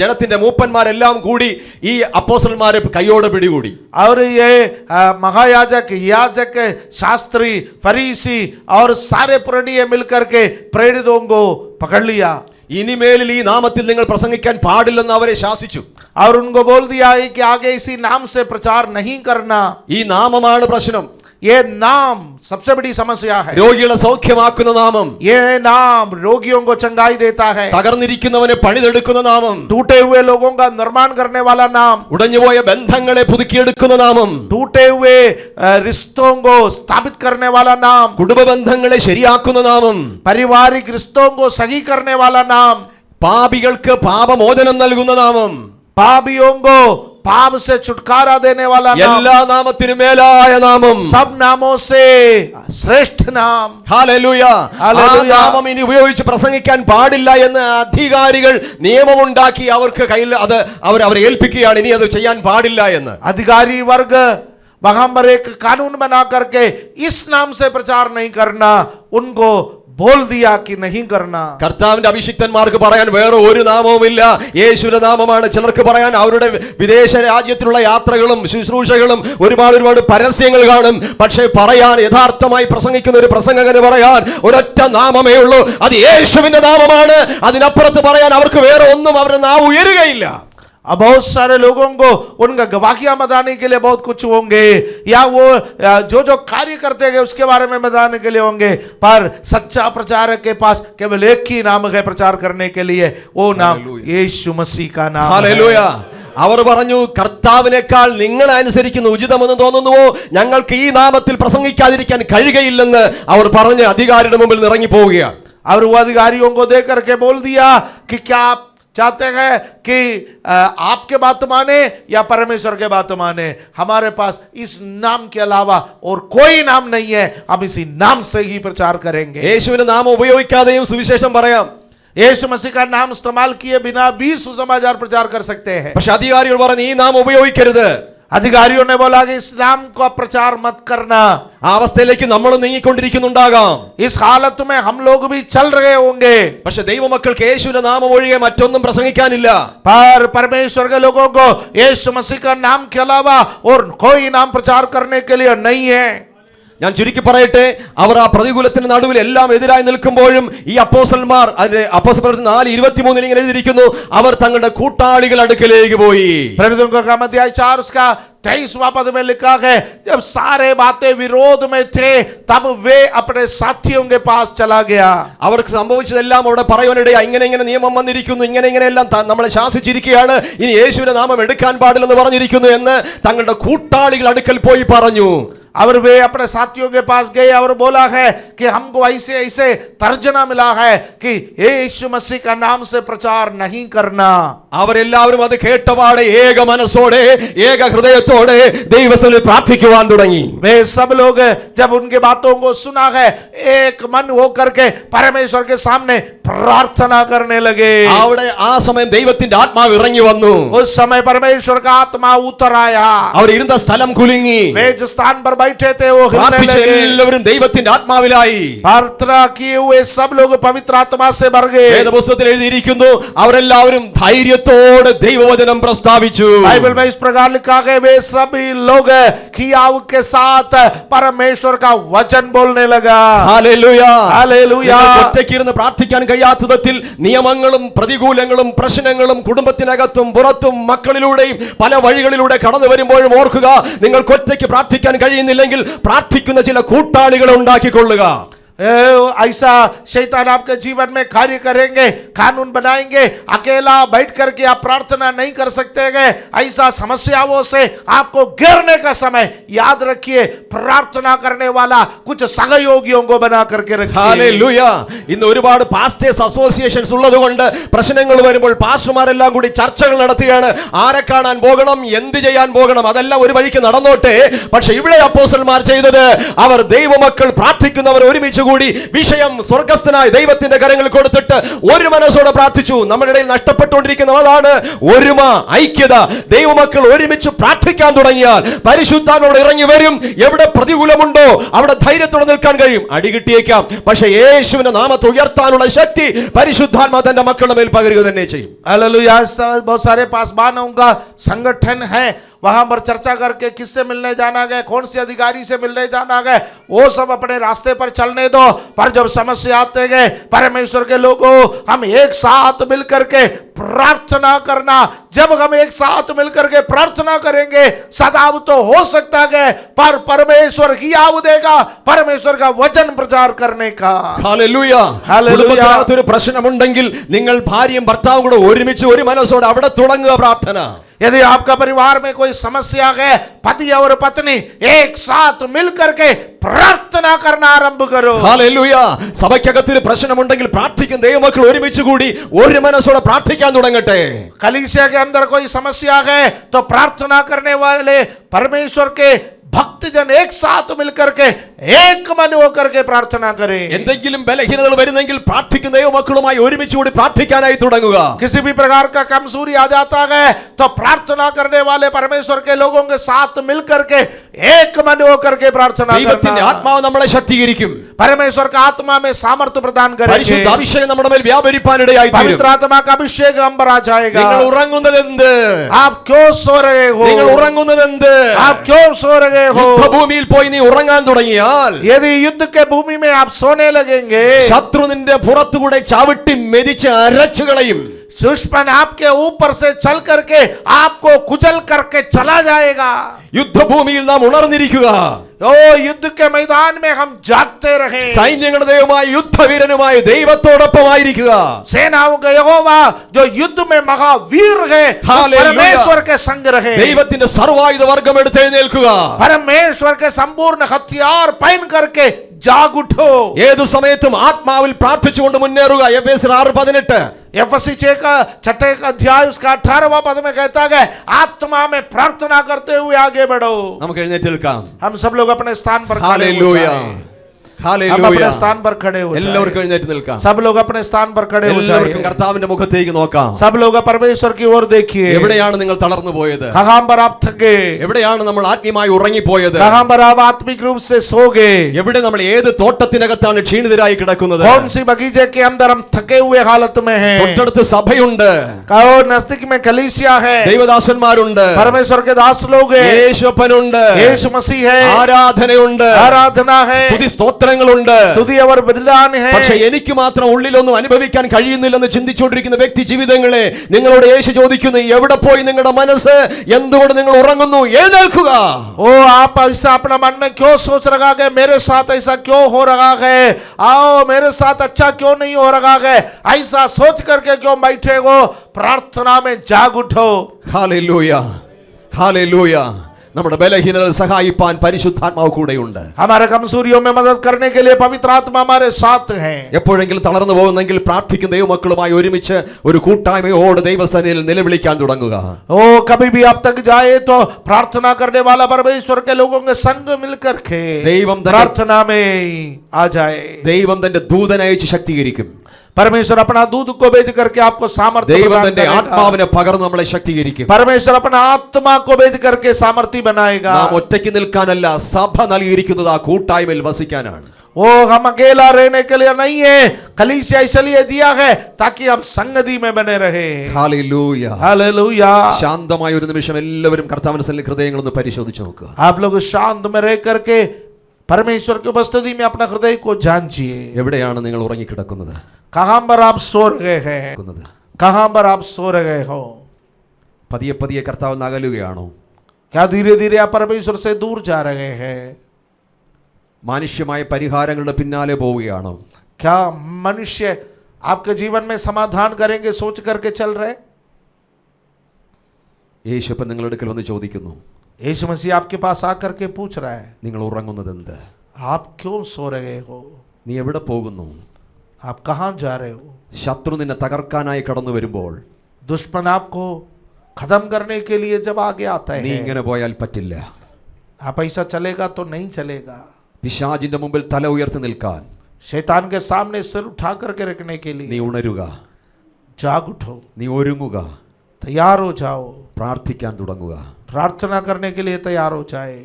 ജനത്തിന്റെ മൂപ്പന്മാരെല്ലാം കൂടി ഈ അപ്പോസ്തലന്മാരെ കൈയോടെ പിടികൂടി. और ये महायाजक, याजक, शास्त्री, फरीसी और सारे पुरानिये मिलकर के प्रेरितों को पकड़ लिया। ഇനിമേലിൽ ഈ നാമത്തിൽ നിങ്ങൾ പ്രസംഗിക്കാൻ പാടില്ലെന്ന് അവരെ ശാസിച്ചു. और उनको बोल दिया है कि आगे इसी नाम से प्रचार नहीं करना। ഈ നാമമാണ് പ്രശ്നം. ये नाम सबसे बड़ी समस्या है। രോഗികളെ സൗഖ്യമാക്കുന്ന നാമം, ये नाम रोगियों को चंगाई देता है। തകർന്നിരിക്കുന്നവനെ പണിതെടുക്കുന്ന നാമം, टूटे हुए लोगों का निर्माण करने वाला नाम, ഉടഞ്ഞുപോയ ബന്ധങ്ങളെ പുതുക്കിയെടുക്കുന്ന നാമം, टूटे हुए रिश्तों को स्थापित करने वाला नाम, കുടുംബ ബന്ധങ്ങളെ ശരിയാക്കുന്ന നാമം, पारिवारिक रिश्तों को सही करने वाला नाम, പാപികൾക്ക് പാപമോചനം നൽകുന്ന നാമം, पापियों को पाप से छुटकारा देने वाला नाम, എല്ലാ നാമത്തിനും മേലായ നാമം, सब नामों से श्रेष्ठ नाम। ഹല്ലേലൂയ. ആ ഹല്ലേലൂയ. നാമം ഇനി ഉപയോഗിച്ച് പ്രസംഗിക്കാൻ പാടില്ല എന്ന് അധികാരികൾ നിയമമുണ്ടാക്കി അവർക്ക് കയ്യിൽ അത് അവരെ ഏൽപ്പിക്കുകയാണ്, ഇനി അത് ചെയ്യാൻ പാടില്ല എന്ന്. अधिकारी वर्ग वहां पर एक कानून बना करके इस नाम से प्रचार नहीं करना, उनको बोल दिया कि नहीं करना। കർത്താവിന്റെ അഭിഷിക്തന്മാർക്ക് പറയാൻ വേറെ ഒരു നാമവുമില്ല, യേശുവിന്റെ നാമമാണ്. ചിലർക്ക് പറയാൻ അവരുടെ വിദേശ രാജ്യത്തിലുള്ള യാത്രകളും ശുശ്രൂഷകളും ഒരുപാട് പരസ്യങ്ങൾ കാണും. പക്ഷേ പറയാൻ, യഥാർത്ഥമായി പ്രസംഗിക്കുന്ന ഒരു പ്രസംഗകന് പറയാൻ ഒരൊറ്റ നാമമേ ഉള്ളൂ, അത് യേശുവിന്റെ നാമമാണ്. അതിനപ്പുറത്ത് പറയാൻ അവർക്ക് വേറെ ഒന്നും അവരുടെ നാവ് ഉയരുകയില്ല. अब बहुत सारे लोगों को उनका गवाहियां बताने के लिए बहुत कुछ होंगे, या वो जो कार्य करते हैं उसके बारे में बताने के लिए होंगे, पर सच्चा प्रचारक के पास केवल एक ही नाम है प्रचार करने के लिए, वो नाम यीशु मसीह का नाम ഹല്ലേലൂയ. है। അവർ പറഞ്ഞു, കർത്താവിനേക്കാൾ നിങ്ങളെ അനുസരിക്കുന്ന ഉചിതമെന്ന് തോന്നുന്നുവോ? ഞങ്ങൾക്ക് ഈ നാമത്തിൽ പ്രസംഗിക്കാതിരിക്കാൻ കഴിയുകയില്ലെന്ന് അവർ പറഞ്ഞ് അധികാരിയുടെ മുമ്പിൽ ഇറങ്ങി പോവുകയാണ്. और वो अधिकारियों को देख करके बोल दिया कि क्या आप चाहते हैं कि आपके बात माने या परमेश्वर के बात माने? हमारे पास इस नाम के अलावा और कोई नाम नहीं है, हम इसी नाम से ही प्रचार करेंगे। യേശുവിന്റെ നാമം ഉപയോഗിക്കാതെയും സുവിശേഷം പറയാം. यीशु मसीह का नाम इस्तेमाल किए बिना भी सुसमाचार प्रचार कर सकते हैं। പക്ഷെ അധികാരികൾ പറഞ്ഞു, ഈ നാമം ഉപയോഗിക്കരുത്. अधिकारियों ने बोला कि इस नाम का प्रचार मत करना। ആ അവസ്ഥയിലേക്ക് നമ്മൾ നീങ്ങിക്കൊണ്ടിരിക്കുന്നുണ്ടാകാം. इस हालत में हम लोग भी चल रहे होंगे, പക്ഷെ ദൈവമക്കൾക്ക് യേശുവിന്റെ നാമം ഒഴികെ മറ്റൊന്നും പ്രസംഗിക്കാനില്ല. पर परमेश्वर के लोगों को यीशु मसीह का नाम के अलावा और कोई नाम प्रचार करने के लिए नहीं है। ഞാൻ ചുരുക്കി പറയട്ടെ, അവർ ആ പ്രതികൂലത്തിന്റെ നടുവിൽ എല്ലാം എതിരായി നിൽക്കുമ്പോഴും ഈ അപ്പോസ്തലന്മാർ, അപ്പോസ്തലർ 4:23 ഇങ്ങനെ എഴുതിയിരിക്കുന്നു, അവർ തങ്ങളുടെ കൂട്ടാളികൾ അടുക്കലേക്ക് പോയി. प्रेरितों का काम अध्याय 4 उसका 23वां पद में लिखा है, जब सारे बातें विरोध में थे तब वे अपने साथियों के पास चला गया। അവർക്ക് സംഭവിച്ചതെല്ലാം അവിടെ പറയുവാനിടയാ. ഇങ്ങനെ നിയമം വന്നിരിക്കുന്നു, ഇങ്ങനെയെല്ലാം നമ്മളെ ശാസിച്ചിരിക്കുകയാണ്, ഇനി യേശുവിന്റെ നാമം എടുക്കാൻ പാടില്ലെന്ന് പറഞ്ഞിരിക്കുന്നു എന്ന് തങ്ങളുടെ കൂട്ടാളികൾ അടുക്കൽ പോയി പറഞ്ഞു. और वे अपने साथियों के पास गए और बोला है कि हमको ऐसे ऐसे तर्जना मिला है कि यीशु मसीह का नाम से प्रचार नहीं करना। അവരെല്ലാവരും അത് കേട്ടപാടെ ഏക മനസ്സോടെ ഏക ഹൃദയത്തോടെ ദൈവസന്നിധിയിൽ പ്രാർത്ഥിക്കുവാൻ തുടങ്ങി. वे सब लोग जब उनके बातों को सुना है एक मन होकर के परमेश्वर के सामने प्रार्थना करने लगे। അവിടെ ആ സമയം ദൈവത്തിന്റെ ആത്മാവ് ഇറങ്ങി വന്നു. उस समय परमेश्वर का आत्मा उतर आया। അവർ ഇരുന്ന സ്ഥലം കുലുങ്ങി. वे जिस स्थान पर बैठे थे वो हिलने പ്രാർത്ഥിച്ച लगे। എല്ലാവരും ദൈവത്തിന്റെ ആത്മാവിലായി. प्रार्थना किए हुए सब लोग पवित्र आत्मा से भर गए। വേദപുസ്തകത്തിൽ എഴുതിയിരിക്കുന്നു അവരെല്ലാവരും ധൈര്യത്തോടെ ദൈവവചനം പ്രസ്താവിച്ചു. बाइबल में इस प्रकार लिखा है वे सभी लोग खियाव के साथ परमेश्वर का वचन बोलने लगा। ഹല്ലേലൂയ. हालेलुया। ഒറ്റയ്ക്കിരുന്ന് പ്രാർത്ഥിക്കാൻ കഴിയാത്ത വിധത്തിൽ നിയമങ്ങളും പ്രതികൂലങ്ങളും പ്രശ്നങ്ങളും കുടുംബത്തിനകത്തും പുറത്തും മക്കളിലൂടെയും പല വഴികളിലൂടെ കടന്നു വരുമ്പോഴും ഓർക്കുക, നിങ്ങൾക്ക് ഒറ്റയ്ക്ക് പ്രാർത്ഥിക്കാൻ കഴിയുന്നില്ലെങ്കിൽ പ്രാർത്ഥിക്കുന്ന ചില കൂട്ടാളികളെ ഉണ്ടാക്കിക്കൊള്ളുക. ऐसा शैतान आपके जीवन में कार्य करेंगे, कानून बनाएंगे। अकेला बैठ करके आप प्रार्थना नहीं कर सकते हैं। ऐसा समस्याओं से आपको घेरने का समय याद रखिए, प्रार्थना करने वाला कुछ सहयोगियों को बना करके रखिए। ഹല്ലേലൂയ. ഇന്ന് ഒരുപാട് പാസ്റ്റേഴ്സ് അസോസിയേഷൻസ് ഉള്ളതുകൊണ്ട് പ്രശ്നങ്ങൾ വരുമ്പോൾ പാസ്റ്റർമാരെല്ലാം കൂടി ചർച്ചകൾ നടത്തുകയാണ്. ആരെ കാണാൻ പോകണം, എന്ത് ചെയ്യാൻ പോകണം, അതെല്ലാം ഒരു വഴിക്ക് നടന്നോട്ടെ. പക്ഷെ ഇവിടെ അപ്പോസ്തലന്മാർ ചെയ്തത് അവർ ദൈവമക്കൾ പ്രാർത്ഥിക്കുന്നവർ ഒരുമിച്ച് കൂടി വിഷയം സ്വർഗസ്ഥനായ ദൈവത്തിന്റെ കരങ്ങളിൽ കൊടുത്തിട്ട് ഒരു മനസ്സോടെ പ്രാർത്ഥിച്ചു. നമ്മുടെ ഇടയിൽ നഷ്ടപ്പെട്ടുകൊണ്ടിരിക്കുന്ന അതാണ് ഒരുമ, ഐക്യത. ദൈവമക്കൾ ഒരുമിച്ച് പ്രാർത്ഥിക്കാൻ തുടങ്ങിയാൽ പരിശുദ്ധാത്മാവ് ഇറങ്ങി വരും. എവിടെ പ്രതികൂലമുണ്ടോ അവിടെ ധൈര്യത്തോടെ നിൽക്കാൻ കഴിയും. അടി കിട്ടിയേക്കാം, പക്ഷെ യേശുവിന്റെ നാമത്തെ ഉയർത്താനുള്ള ശക്തി പരിശുദ്ധാത്മാവ് തന്റെ മക്കളുടെ മേൽ പകരുക തന്നെ ചെയ്യും. हालेलुया। बहुत सारे पासवानों का संगठन है, वहां पर चर्चा करके किससे मिलने जाना है, कौन से अधिकारी से मिलने जाना है, वो सब अपने रास्ते पर चलने दो। पर जब समस्या आते हैं परमेश्वर के लोगों, हम एक साथ मिलकर के प्रार्थना करना। जब हम एक साथ मिलकर के प्रार्थना करेंगे सदाव तो हो सकता है, पर परमेश्वर हियाव देगा परमेश्वर का वचन प्रचार करने का। ഹല്ലേലൂയ. കുടുംബത്തിനകത്ത് ഒരു പ്രശ്നമുണ്ടെങ്കിൽ നിങ്ങൾ ഭാര്യയും ഭർത്താവും കൂടെ ഒരുമിച്ച് ഒരു മനസ്സോടെ അവിടെ തുടങ്ങുക പ്രാർത്ഥന. यदि आपका परिवार में कोई समस्या है, पति और पत्नी एक साथ मिलकर के प्रार्थना करना आरंभ करो। ഹല്ലേലൂയ. സഭയ്ക്കകത്ത് ഒരു പ്രശ്നമുണ്ടെങ്കിൽ പ്രാർത്ഥിക്കുന്ന ദൈവമക്കൾ ഒരുമിച്ച് കൂടി ഒരു മനസ്സോടെ പ്രാർത്ഥിക്കാൻ തുടങ്ങട്ടെ. कलीसिया के अंदर कोई समस्या है तो प्रार्थना करने वाले परमेश्वर के भक्तजन एक साथ मिलकर के एक मन होकर के प्रार्थना करें। എന്തെങ്കിലും ബലഹീനതകൾ വരുന്നെങ്കിൽ പ്രാർത്ഥിക്കുന്ന ദൈവമക്കളുമായി ഒരുമിച്ച് കൂടി പ്രാർത്ഥിക്കാനായി തുടങ്ങുക. किसी भी प्रकार का कमजोरी आ जाता है तो प्रार्थना करने वाले परमेश्वर के लोगों के साथ मिलकर के एक मन होकर के प्रार्थना ദൈവത്തിന്റെ करना। ആത്മാവ് നമ്മളെ ശക്തീകരിക്കും. परमेश्वर का आत्मा में सामर्थ्य प्रदान करेंगे। പരിശുദ്ധ അഭിഷേകം നമ്മുടെ മേൽ വ്യാപരിപ്പാനിടയായി തീരും. पवित्र आत्मा का अभिषेक हम पर आ जाएगा। നിങ്ങൾ ഉറങ്ങുന്നതെന്ത്? आप क्यों सो रहे हो? നിങ്ങൾ ഉറങ്ങുന്നതെന്ത്? आप क्यों सो रहे हो? യുദ്ധഭൂമിയിൽ പോയി നീ ഉറങ്ങാൻ തുടങ്ങിയാൽ यदि युद्ध के भूमि में आप सोने लगेंगे ശത്രു നിന്റെ പുറത്തുകൂടെ ചവിട്ടി മെതിച്ച് അരച്ചു കളയും. दुश्मन आपके ऊपर से चल करके आपको कुचल करके चला जाएगा। യുദ്ധഭൂമിയിൽ നാം ഉണർന്നിരിക്കുക. ओ युद्ध के मैदान में हम जागते रहे। സൈന്യങ്ങളുടെ ദൈവമായ യുദ്ധവീരനുമായ ദൈവത്തോടൊപ്പമായിരിക്കുക. सेनाओं का यहोवा जो युद्ध में महावीर है उस हालेलुया। परमेश्वर के संग रहे। ദൈവത്തിന്റെ സർവായുധ വർഗം എടുത്ത് എഴുന്നേൽക്കുക. परमेश्वर के संपूर्ण हथियार पहन करके जाग उठो। ഏതു സമയത്തും ആത്മാവിൽ പ്രാർത്ഥിച്ചുകൊണ്ട് മുന്നേറുക. എഫേസ്യർ 6:18. एफएससी 6 का 6 का अध्याय उसका 18वां पद में कहता है आत्मा में प्रार्थना करते हुए आगे बढ़ो। നമുക്ക് എഴുന്നേറ്റ് നിൽക്കാം. हम सब लोग अपने स्थान पर खड़े हो ഹല്ലേലൂയ. जाएं। हम ഹല്ലേലൂയ. अपने स्थान पर खड़े हो जाएं। എല്ലാവർക്കും എഴുന്നേറ്റ് നിൽക്കാം. सब लोग अपने स्थान पर खड़े हो എല്ലാവർക്കും जाएं। കർത്താവിന്റെ മുഖത്തേക്ക് നോക്കാം. सब लोग परमेश्वर की ओर देखिए। എവിടെയാണ് നിങ്ങൾ തളർന്നു പോയത്? कहां पर आप थके? എവിടെയാണ് നമ്മൾ ആത്മീയമായി ഉറങ്ങിപ്പോയത്? कहां पर आप आत्मिक रूप से सो गए? എവിടെ നമ്മൾ ഏത് തോട്ടത്തിനകത്താണ് ക്ഷീണിതരായി കിടക്കുന്നത്? कौन सी बगीचे के अंदर हम थके हुए हालत में हैं? തൊട്ടടുത്ത് സഭയുണ്ട്, और नजदीक में कलीसिया है, ദൈവദാസന്മാരുണ്ട്, परमेश्वर के दास लोग हैं, യേശുപ്പനുണ്ട്, यीशु मसीह है, ആരാധനയുണ്ട്, आराधना है, സ്തുതി സ്തോത്രങ്ങളുണ്ട്. स्तुति और बलिदान है। പക്ഷെ എനിക്ക് മാത്രം ഉള്ളിലൊന്നും അനുഭവിക്കാൻ കഴിയുന്നില്ലെന്ന് ചിന്തിച്ചുകൊണ്ടിരിക്കുന്ന വ്യക്തി ജീവിതങ്ങളെ നിങ്ങളോട് യേശു ചോദിക്കുന്നു, എവിടെ പോയി നിങ്ങളുടെ മനസ്സ്? എന്തുകൊണ്ട് നിങ്ങൾ ഉറങ്ങുന്നു? എഴുന്നേൽക്കുക. ओ आप ऐसा अपना मन में क्यों सोच रहा है मेरे साथ ऐसा क्यों हो रहा है? आओ मेरे साथ अच्छा क्यों नहीं हो रहा है? ऐसा सोच करके क्यों बैठे हो? प्रार्थना में जाग उठो। Hallelujah, hallelujah. നമ്മുടെ ബലഹീനതകൾ സഹായിപ്പാൻ പരിശുദ്ധാത്മാവ് കൂടെയുണ്ട്. हमारे कमजोरियों में मदद करने के लिए पवित्र आत्मा हमारे साथ है. എപ്പോഴെങ്കിലും തളർന്നു പോകുന്നെങ്കിൽ പ്രാർത്ഥിക്കുന്ന ദൈവമക്കളുമായി ഒരുമിച്ച് ഒരു കൂട്ടായ്മയോട് ദൈവസന്നിധിയിൽ നിലവിളിക്കാൻ തുടങ്ങുക. ओ कभी भी आप तक जाए तो प्रार्थना करने वाला परमेश्वर के लोगों के संग मिलकर के प्रार्थना में आ जाए. ദൈവം തന്റെ ദൂതനയച്ച് ശക്തീകരിക്കും. परमेश्वर अपना दूध को भेज करके आपको सामर्थ्य ദൈവം തന്റെ ആത്മാവിനെ പകർന്ന് നമ്മളെ ശക്തീകരിക്കും. परमेश्वर अपना आत्मा को भेज करके सामर्थ्य बनाएगा. നാം ഒറ്റയ്ക്ക് നിൽക്കാനല്ല, സഭ നൽകിയിരിക്കുന്നത് ആ കൂട്ടായ്മയിൽ വസിക്കാനാണ്. वो हम अकेला रहने के लिए नहीं है, कलीसिया इसलिए दिया है ताकि हम संगति में बने रहे. Hallelujah, hallelujah. ശാന്തമായ ഒരു നിമിഷം എല്ലാവരും കർത്താവിന്റെ സന്നിധിയിൽ ഹൃദയങ്ങളൊന്ന് പരിശോധിച്ച് നോക്കുക. आप लोग शांत में रह करके परमेश्वर की उपस्थिति में अपना हृदय को जांचिए. എവിടെയാണ് നിങ്ങൾ ഉറങ്ങിക്കിടക്കുന്നത്? कहां पर आप सो रहे हैं? कहां पर आप सो रहे हो? പതിയെ പതിയെ കർത്താവ് അകലുകയാണോ? क्या धीरे धीरे आप परमेश्वर से दूर जा रहे हैं? മാനുഷ്യമായ പരിഹാരങ്ങളുടെ പിന്നാലെ പോവുകയാണോ? क्या मनुष्य आपके जीवन में समाधान करेंगे सोच करके चल रहे? യേശു ഇപ്പം നിങ്ങളുടെ അടുക്കൽ വന്ന് ചോദിക്കുന്നു, यीशु मसीह आपके पास आकर के पूछ रहा है, നിങ്ങൾ ഉറങ്ങുന്നത് എന്ത്? आप क्यों सो रहे हो? നീ എവിടെ പോകുന്നു? आप कहां जा रहे हो? ശത്രു നിന്നെ തകർക്കാനായി കടന്നു വരുമ്പോൾ दुश्मन आपको खत्म करने के लिए जब आगे आता നീ है, ഇങ്ങനെ പോയാൽ പറ്റില്ല. आप ऐसा चलेगा तो नहीं चलेगा. പിശാചിന്റെ മുമ്പിൽ തല ഉയർത്തി നിൽക്കാൻ शैतान के सामने सिर उठा करके रखने के നീ लिए ഉണരുക, जाग उठो, നീ ഒരുങ്ങുക, तैयार हो जाओ, പ്രാർത്ഥിക്കാൻ തുടങ്ങുക. प्रार्थना करने के लिए तैयार हो जाए.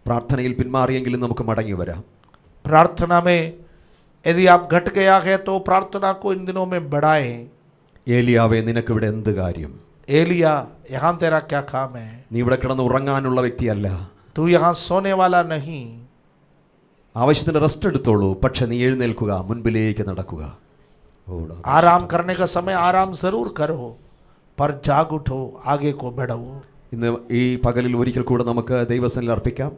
പ്രാർത്ഥനയിൽ പിന്മാറിയെങ്കിലും നമുക്ക് മടങ്ങി വരാം. प्रार्थना में यदि आप घट गया है तो प्रार्थना को इन दिनों में बढ़ाए. ഏലിയാവേ, നിനക്കിവിടെ എന്ത് കാര്യം? एलिया, यहाँ तेरा क्या काम है? നീ ഇവിടെ കിടന്ന് ഉറങ്ങാനുള്ള വ്യക്തിയല്ല. तू यहाँ सोने वाला नहीं. ആവശ്യത്തിന് റെസ്റ്റ് എടുത്തോളൂ, പക്ഷെ നീ എഴുന്നേൽക്കുക, മുൻപിലേക്ക് നടക്കുക. आराम करने का समय आराम जरूर करो, पर जाग उठो, आगे को बढ़ो. ഇന്ന് ഈ പകലിൽ ഒരിക്കൽ കൂടെ നമുക്ക് ദൈവസന്നിധിയിൽ അർപ്പിക്കാം.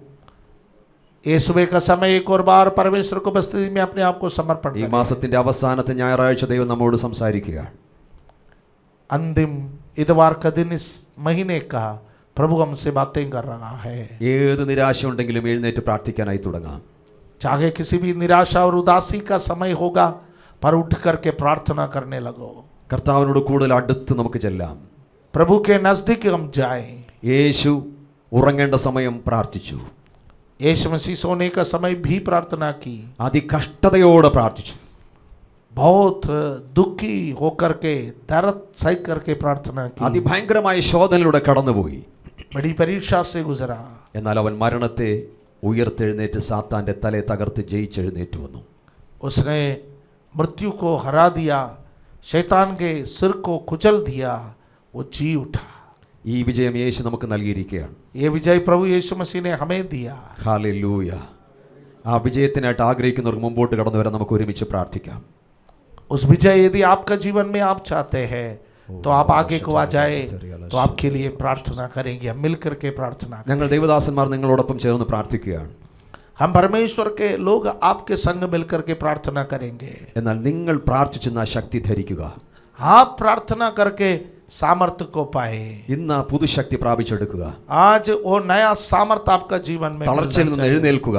ये सुबह का समय एक और बार परमेश्वर को उपस्थिति में अपने आप को समर्पण ഈ करें. മാസത്തിന്റെ അവസാനത്തെ ഞായറാഴ്ച ദൈവം നമ്മോട് സംസാരിക്കുക. अंतिम इतवार का दिन इस महीने का प्रभु हमसे बातें कर रहा है. ഏത് നിരാശ ഉണ്ടെങ്കിലും എഴുന്നേറ്റ് പ്രാർത്ഥിക്കാനായി തുടങ്ങാം. चाहे किसी भी निराशा और उदासी का समय होगा, पर उठ करके प्रार्थना करने लगो. കർത്താവിനോട് കൂടുതൽ അടുത്ത് നമുക്ക് ചെല്ലാം. प्रभु के नजदीक हम जाएं. യേശു ഉറങ്ങേണ്ട സമയം പ്രാർത്ഥിച്ചു. यीशु मसीह सोने का समय भी प्रार्थना की. അതികഷ്ടതയോടെ പ്രാർത്ഥിച്ചു. बहुत दुखी होकर के दर्द सह करके प्रार्थना की. അതിഭയങ്കരമായ ശോധനയിലൂടെ കടന്നുപോയി. बड़ी परीक्षा से गुजरा. എന്നാൽ അവൻ മരണത്തെ ഉയർത്തെഴുന്നേറ്റ് സാത്താന്റെ തലയെ തകർത്ത് ജയിച്ചെഴുന്നേറ്റ് വന്നു. उसने मृत्यु को हरा दिया, शैतान के सिर को कुचल दिया, वो जी उठा. ഈ വിജയം യേശു നമുക്ക് നൽകിയിരിക്കുകയാണ്. ये विजय प्रभु यीशु मसीह ने हमें दिया. ഹല്ലേലൂയ. ആ വിജയത്തിനായിട്ട് ആഗ്രഹിക്കുന്നവർക്ക് മുമ്പോട്ട് കടന്നു വരാൻ നമുക്ക് ഒരുമിച്ച് പ്രാർത്ഥിക്കാം. उस विजय यदि आपका जीवन में आप चाहते हैं तो आप आगे को आ जाए, तो आपके लिए प्रार्थना करेंगे. हम मिलकर के प्रार्थना करें. ഞങ്ങൾ ദൈവദാസന്മാർ നിങ്ങളോടൊപ്പം ചേർന്ന് പ്രാർത്ഥിക്കുകയാണ്. हम परमेश्वर के लोग आपके संग मिलकर के प्रार्थना करेंगे. എന്നാൽ നിങ്ങൾ പ്രാർത്ഥിച്ചെന്ന ശക്തി ധരിക്കുക. आप प्रार्थना करके सामर्थ्य को पाए. ഇന്ന് ആ പുതുശക്തി പ്രാപിച്ചെടുക്കുക. आज वो नया सामर्थ्य आपका जीवन में. തളർച്ചയിൽ നിന്ന് എഴുന്നേൽക്കുക.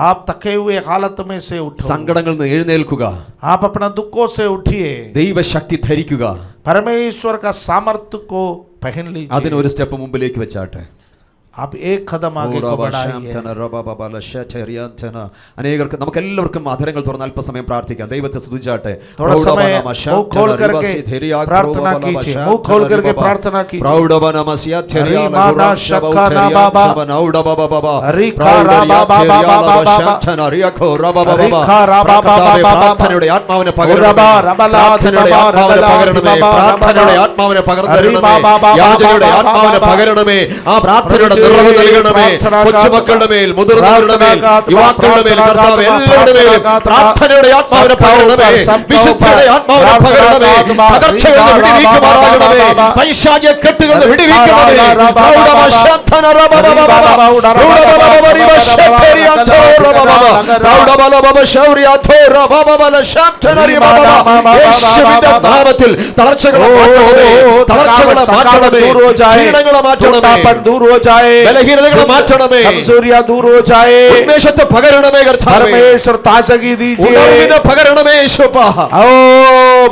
आप थके हुए हालत में से उठो. സങ്കടങ്ങളിൽ നിന്ന് എഴുന്നേൽക്കുക. आप अपना दुखों से उठिए. ദൈവശക്തി ധരിക്കുക. परमेश्वर का सामर्थ्य को पहन लीजिए. അതിനൊരു സ്റ്റെപ്പ് മുമ്പിലേക്ക് വെച്ചാട്ടെ. आप एक कदम आगे को बढ़ाइए. അനേകർക്ക് നമുക്ക് എല്ലാവർക്കും അധരങ്ങൾ തുറന്ന് അല്പസമയം പ്രാർത്ഥിക്കാം. ദൈവത്തെ സ്തുതിച്ചാട്ടെ. थोड़ा समय मुंह खोल करके प्रार्थना कीजिए. मुंह खोल करके प्रार्थना कीजिए. പ്രാർത്ഥനയുടെ ആത്മാവിനെ പകരണമേ. പ്രാർത്ഥനയുടെ ആത്മാവിനെ പകർന്നരുണമേ. യാചനയുടെ ആത്മാവിനെ പകരണമേ. ആ പ്രാർത്ഥനയുടെ നിറവ് നൽകണമേ. കൊച്ചുമക്കളുടെ മേൽ, മുതിർന്നവരുടെ മേൽ, യുവാക്കളുടെ മേൽ, കർത്താവ് എല്ലാവരുടെ മേലും പ്രാർത്ഥനയുടെ ആത്മാവിനെ പകരണമേ. വിശുദ്ധിയുടെ ആത്മാവിനെ പകരണമേ. തകർച്ചകളിൽ നിന്ന് വിടുവിക്കുമാറാകണമേ. പൈശാചിക കെട്ടുകളിൽ നിന്ന് വിടുവിക്കണമേ. യേശുവിന്റെ നാമത്തിൽ തളർച്ചകളെ മാറ്റണമേ. ക്ഷീണങ്ങളെ മാറ്റണമേ. दूर हो जाए. ബലഹീനതകളെ മാറ്റണമേ, कमजोरियां दूर हो जाए, ഉന്മേഷത്തെ പകരണമേ കർത്താവേ, परमेश्वर ताजगी दीजिए, ഉണർവിനെ പകരണമേ യേശുപ്പാ. ओ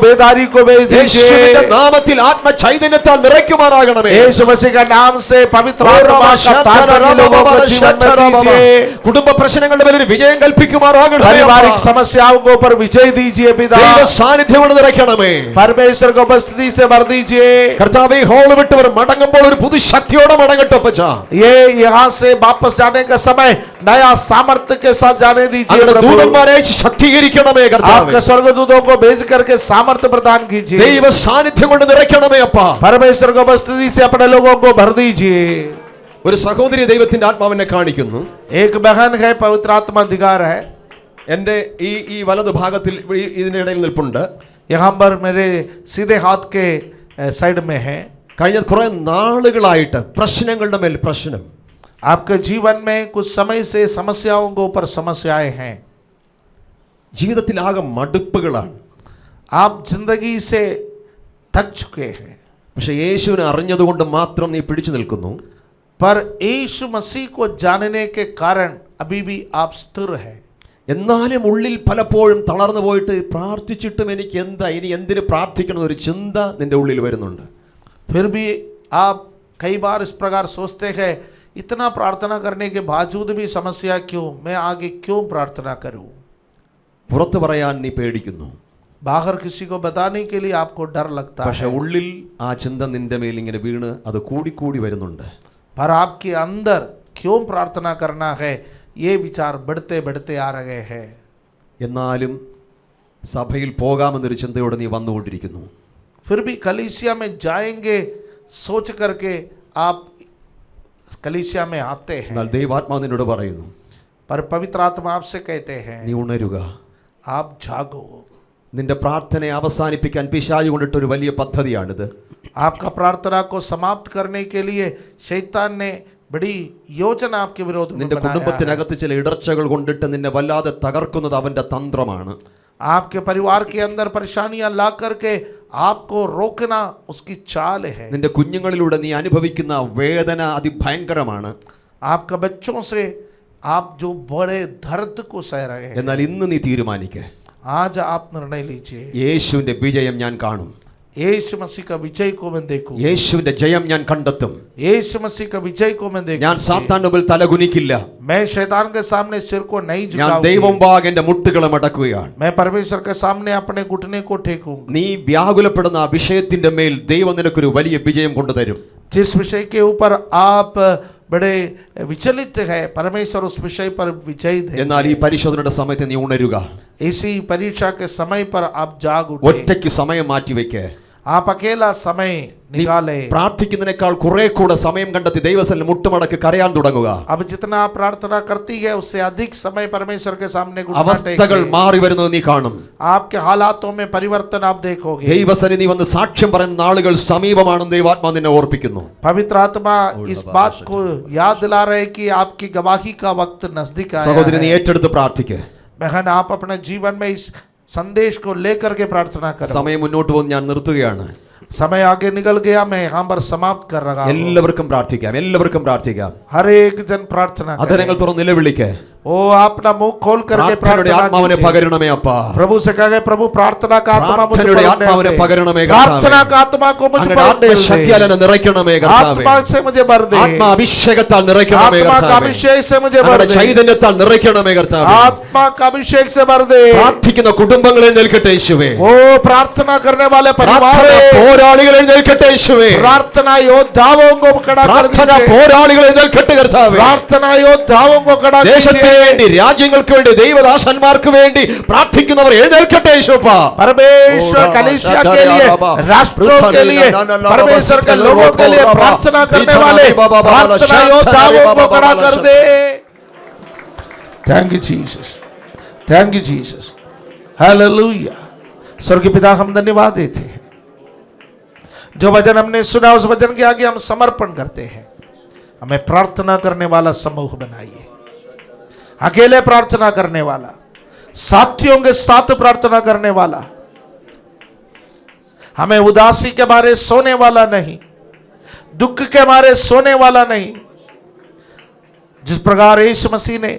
बेदारी को भेज യേശുവിന്റെ दीजिए, നാമത്തിൽ ആത്മ ചൈതന്യത്താൽ നിറയ്ക്കുമാറാകണമേ. यीशु मसीह का नाम से पवित्र आत्मा का ताजगी लोगों को जीवन में दीजिए, കുടുംബ പ്രശ്നങ്ങളുടെ മേൽ ഒരു വിജയം കൽപ്പിക്കുമാറാകണമേ. पारिवारिक समस्याओं के ऊपर विजय दीजिए पिता, ദൈവ സാന്നിധ്യം കൊണ്ട് നിറയ്ക്കണമേ. परमेश्वर को उपस्थिति से भर दीजिए। കർത്താവേ, ഹോൾ വിട്ടവർ മടങ്ങുമ്പോൾ ഒരു പുതു ശക്തിയോടെ മടങ്ങട്ടെ അപ്പച്ചാ. ये यहाँ से वापस जाने का समय नया सामर्थ्य के साथ जाने दीजिए അങ്ങയുടെ प्रभु। ദൂതന്മാരെ ശക്തീകരിക്കണമേ കർത്താവേ. आपके स्वर्गदूतों को भेज करके सामर्थ्य प्रदान कीजिए, ദൈവ സാന്നിധ്യം കൊണ്ട് നിറയ്ക്കണമേ അപ്പാ. परमेश्वर को उपस्थिति से अपने लोगों को भर दीजिए। ഒരു സഹോദരി ദൈവത്തിന്റെ ആത്മാവിനെ കാണിക്കുന്നു. एक बहन है, पवित्र आत्मा अधिकार है, എൻ്റെ ഈ വലതു ഭാഗത്തിൽ ഇതിനിടയിൽ നിൽപ്പുണ്ട്. यहाँ पर मेरे सीधे हाथ के साइड में है। കഴിഞ്ഞ കുറെ നാളുകളായിട്ട് പ്രശ്നങ്ങളുടെ മേൽ പ്രശ്നം, आपके जीवन में कुछ समय से समस्याओं के ऊपर समस्याएं हैं, ജീവിതത്തിൽ ആകെ മടുപ്പുകളാണ്. आप जिंदगी से थक चुके हैं, പക്ഷെ യേശുവിനെ അറിഞ്ഞതുകൊണ്ട് മാത്രം നീ പിടിച്ചു നിൽക്കുന്നു. पर यीशु मसीह को जानने के कारण अभी भी आप स्थिर है। എന്നാലും ഉള്ളിൽ പലപ്പോഴും തളർന്നു പോയിട്ട് പ്രാർത്ഥിച്ചിട്ടും എനിക്ക് എന്താ ഇനി എന്തിന് പ്രാർത്ഥിക്കണം ഒരു ചിന്ത നിന്റെ ഉള്ളിൽ വരുന്നുണ്ട്. फिर भी आप कई बार इस प्रकार सोचते हैं, इतना प्रार्थना करने के बावजूद भी समस्या क्यों, मैं आगे क्यों प्रार्थना करूं। പുറത്ത് പറയാൻ നീ പേടിക്കുന്നു, बाहर किसी को बताने के लिए आपको डर लगता പക്ഷെ है, ഉള്ളിൽ ആ ചിന്ത നിന്റെ മേൽ ഇങ്ങനെ വീണ് അത് കൂടിക്കൂടി വരുന്നുണ്ട്. पर आपके अंदर क्यों प्रार्थना करना है, ये विचार बढ़ते बढ़ते आ रहे हैं। എന്നാലും സഭയിൽ പോകാമെന്നൊരു ചിന്തയോടെ നീ വന്നുകൊണ്ടിരിക്കുന്നു. फिर भी कलीसिया में जाएंगे सोच करके आप कलीसिया में आते हैं, എന്നാൽ ദൈവാത്മാവ് നിന്നോട് പറയുന്നു, पर पवित्र आत्मा आपसे कहते हैं നീ ഉണരുക. आप जागो। നിന്റെ പ്രാർത്ഥനയെ അവസാനിപ്പിക്കാൻ പിശാച് കൊണ്ടിട്ടൊരു വലിയ പദ്ധതിയാണിത്. आपका प्रार्थना को समाप्त करने के लिए शैतान ने बड़ी योजना आपके विरोध में നിന്റെ बनाया है। കുടുംബത്തിനകത്ത് ചില ഇടർച്ചകൾ കൊണ്ടിട്ട് നിന്നെ വല്ലാതെ തകർക്കുന്നത് അവന്റെ തന്ത്രമാണ്. आपके परिवार के अंदर परेशानियां ला करके आपको रोकना उसकी चाल है। നിന്റെ കുഞ്ഞുങ്ങളിലൂടെ നീ അനുഭവിക്കുന്ന വേദന അതിഭയങ്കരമാണ്. आपके बच्चों से आप जो बड़े दर्द को सह रहे हैं, എന്നാൽ ഇന്ന് നീ തീരുമാനിക്കേ, आज आप निर्णय लीजिए, യേശുവിന്റെ വിജയം ഞാൻ കാണും, यीशु मसीह का विजय को मैं देखूं, യേശുവിന്റെ ജയം ഞാൻ കണ്ടെത്തും. यीशु मसीह का विजय को मैं ഞാൻ देखूं, സാത്താന്റെ മുമ്പിൽ തലകുനിക്കില്ല. मैं शैतान के सामने सिर को नहीं ഞാൻ झुकाऊंगी, ദൈവമുമ്പാകെ എന്റെ മുട്ടുകളെ മടക്കുകയാണ്. मैं परमेश्वर के सामने अपने घुटने को टेकूंगी। നീ വ്യാകുലപ്പെടുന്ന ആ വിഷയത്തിന്റെ മേൽ ദൈവം നിനക്കൊരു വലിയ വിജയം കൊണ്ടുതരും. जिस विषय के ऊपर आप बड़े विचलित है, परमेश्वर उस विषय पर विजय दे। എന്നാൽ ഈ പരിശോധനയുടെ സമയത്ത് നീ ഉണരുക. इसी परीक्षा के समय पर आप जाग उठे, ഒറ്റയ്ക്ക് സമയം മാറ്റിവെക്കേ. आप अकेला समय निकाले। പ്രാർത്ഥിക്കുന്നതിനേക്കാൾ കുറെ കൂടെ സമയം കണ്ടെത്തി ദൈവസന്നിധിയിൽ മുട്ടുമടക്കി കരയാൻ തുടങ്ങുക. अब जितना आप प्रार्थना करती है उससे अधिक समय परमेश्वर के सामने घुटना അവസ്ഥകൾ टेके। മാറി വരുന്നത് നീ കാണും. आपके हालातों में परिवर्तन आप देखोगे। ദൈവസന്നിധി വന്ന് സാക്ഷ്യം പറയുന്ന നാളുകൾ സമീപമാണെന്ന് ദൈവാത്മാ നിന്നെ ഓർപ്പിക്കുന്നു. पवित्र आत्मा इस बात को याद दिला रहे कि आपकी गवाही का वक्त नजदीक आया സഹോദരി നീ है। ഏറ്റെടുത്ത് പ്രാർത്ഥിക്കേ. बहन, आप अपने जीवन में इस संदेश को लेकर के प्रार्थना करो। സമയം മുന്നോട്ട് പോകുന്ന ഞാൻ നിർത്തുകയാണ്. समय आगे निकल गया, मैं यहाँ पर समाप्त कर रहा हूँ। എല്ലാവർക്കും പ്രാർത്ഥിക്കാം, എല്ലാവർക്കും പ്രാർത്ഥിക്കാം. हर एक जन प्रार्थना करे। അധരങ്ങൾ തുറന്ന് നിലവിളിക്കേ. ओ अपना मुंह खोल करके പ്രാർത്ഥനയുടെ ആത്മാവിനെ प्रार्थना പകരണമേ അപ്പാ. प्रभु से कहे, प्रभु प्रार्थना का आत्मा मुझे പ്രാർത്ഥനയുടെ भरने ആത്മാവിനെ दे। പകരണമേ प्रार्थना കർത്താവേ. का आत्मा को मुझे അങ്ങയുടെ भरने ആത്മശക്തിയാൽ दे। എന്നെ നിറയ്ക്കണമേ കർത്താവേ. आत्मा से मुझे भर दे। ആത്മാ അഭിഷേകത്താൽ നിറയ്ക്കണമേ आत्मा का കർത്താവേ. अभिषेक से मुझे भर അങ്ങയുടെ दे। ചൈതന്യത്താൽ നിറയ്ക്കണമേ കർത്താവേ. आत्मा का अभिषेक से भर दे। പ്രാർത്ഥിക്കുന്ന കുടുംബങ്ങളെ നിൽക്കട്ടെ യേശുവേ. वो प्रार्थना करने वाले परिवार, പ്രാർത്ഥന പോരാളികളെ നിൽക്കട്ടെ യേശുവേ. प्रार्थना योद्धाओं को खड़ा कर പ്രാർത്ഥന दीजिए। പോരാളികളെ നിൽക്കട്ടെ കർത്താവേ. प्रार्थना योद्धाओं को खड़ा ദേശത്തിന് कीजिए। വേണ്ടി രാജ്യങ്ങൾക്ക് വേണ്ടി ദൈവദാസന്മാർക്ക് വേണ്ടി പ്രാർത്ഥിക്കുന്നവർ എഴുന്നേൽക്കട്ടെ യേശുപ്പാ. परमेश्वर कलीसिया के लिए, राष्ट्रों के लिए, परमेश्वर के लोगों के लिए प्रार्थना करने वाले प्रार्थना योद्धाओं को खड़ा कर दे। Thank you Jesus, thank you Jesus, hallelujah. स्वर्गीय पिता, हम धन्यवाद देते हैं, जो वचन हमने सुना उस वचन के आगे हम समर्पण करते हैं। हमें प्रार्थना करने वाला समूह बनाइए, अकेले प्रार्थना करने वाला, साथियों के साथ प्रार्थना करने वाला, हमें उदासी के मारे सोने वाला नहीं, दुख के मारे सोने वाला नहीं, जिस प्रकार यीशु मसीह ने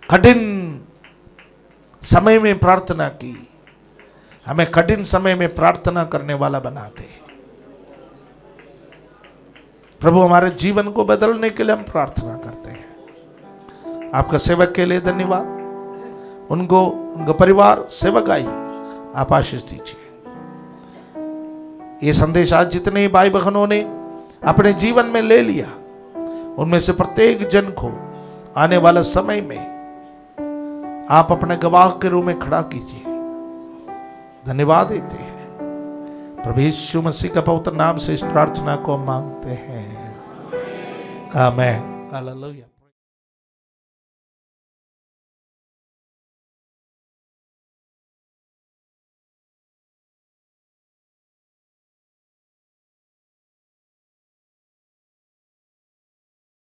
कठिन समय में प्रार्थना की, हमें कठिन समय में प्रार्थना करने वाला बना दे प्रभु। हमारे जीवन को बदलने के लिए हम प्रार्थना करते हैं। आपका सेवक के लिए धन्यवाद, उनको, उनका परिवार, सेवक आई, आप आशीष दीजिए। ये संदेश आज जितने भाई बहनों ने अपने जीवन में ले लिया, उनमें से प्रत्येक जन को आने वाला समय में आप अपने गवाह के रूप में खड़ा कीजिए। धन्यवाद देते हैं प्रभु यीशु मसीह का पवित्र नाम से इस प्रार्थना को मांगते हैं, आमीन। हालेलुया।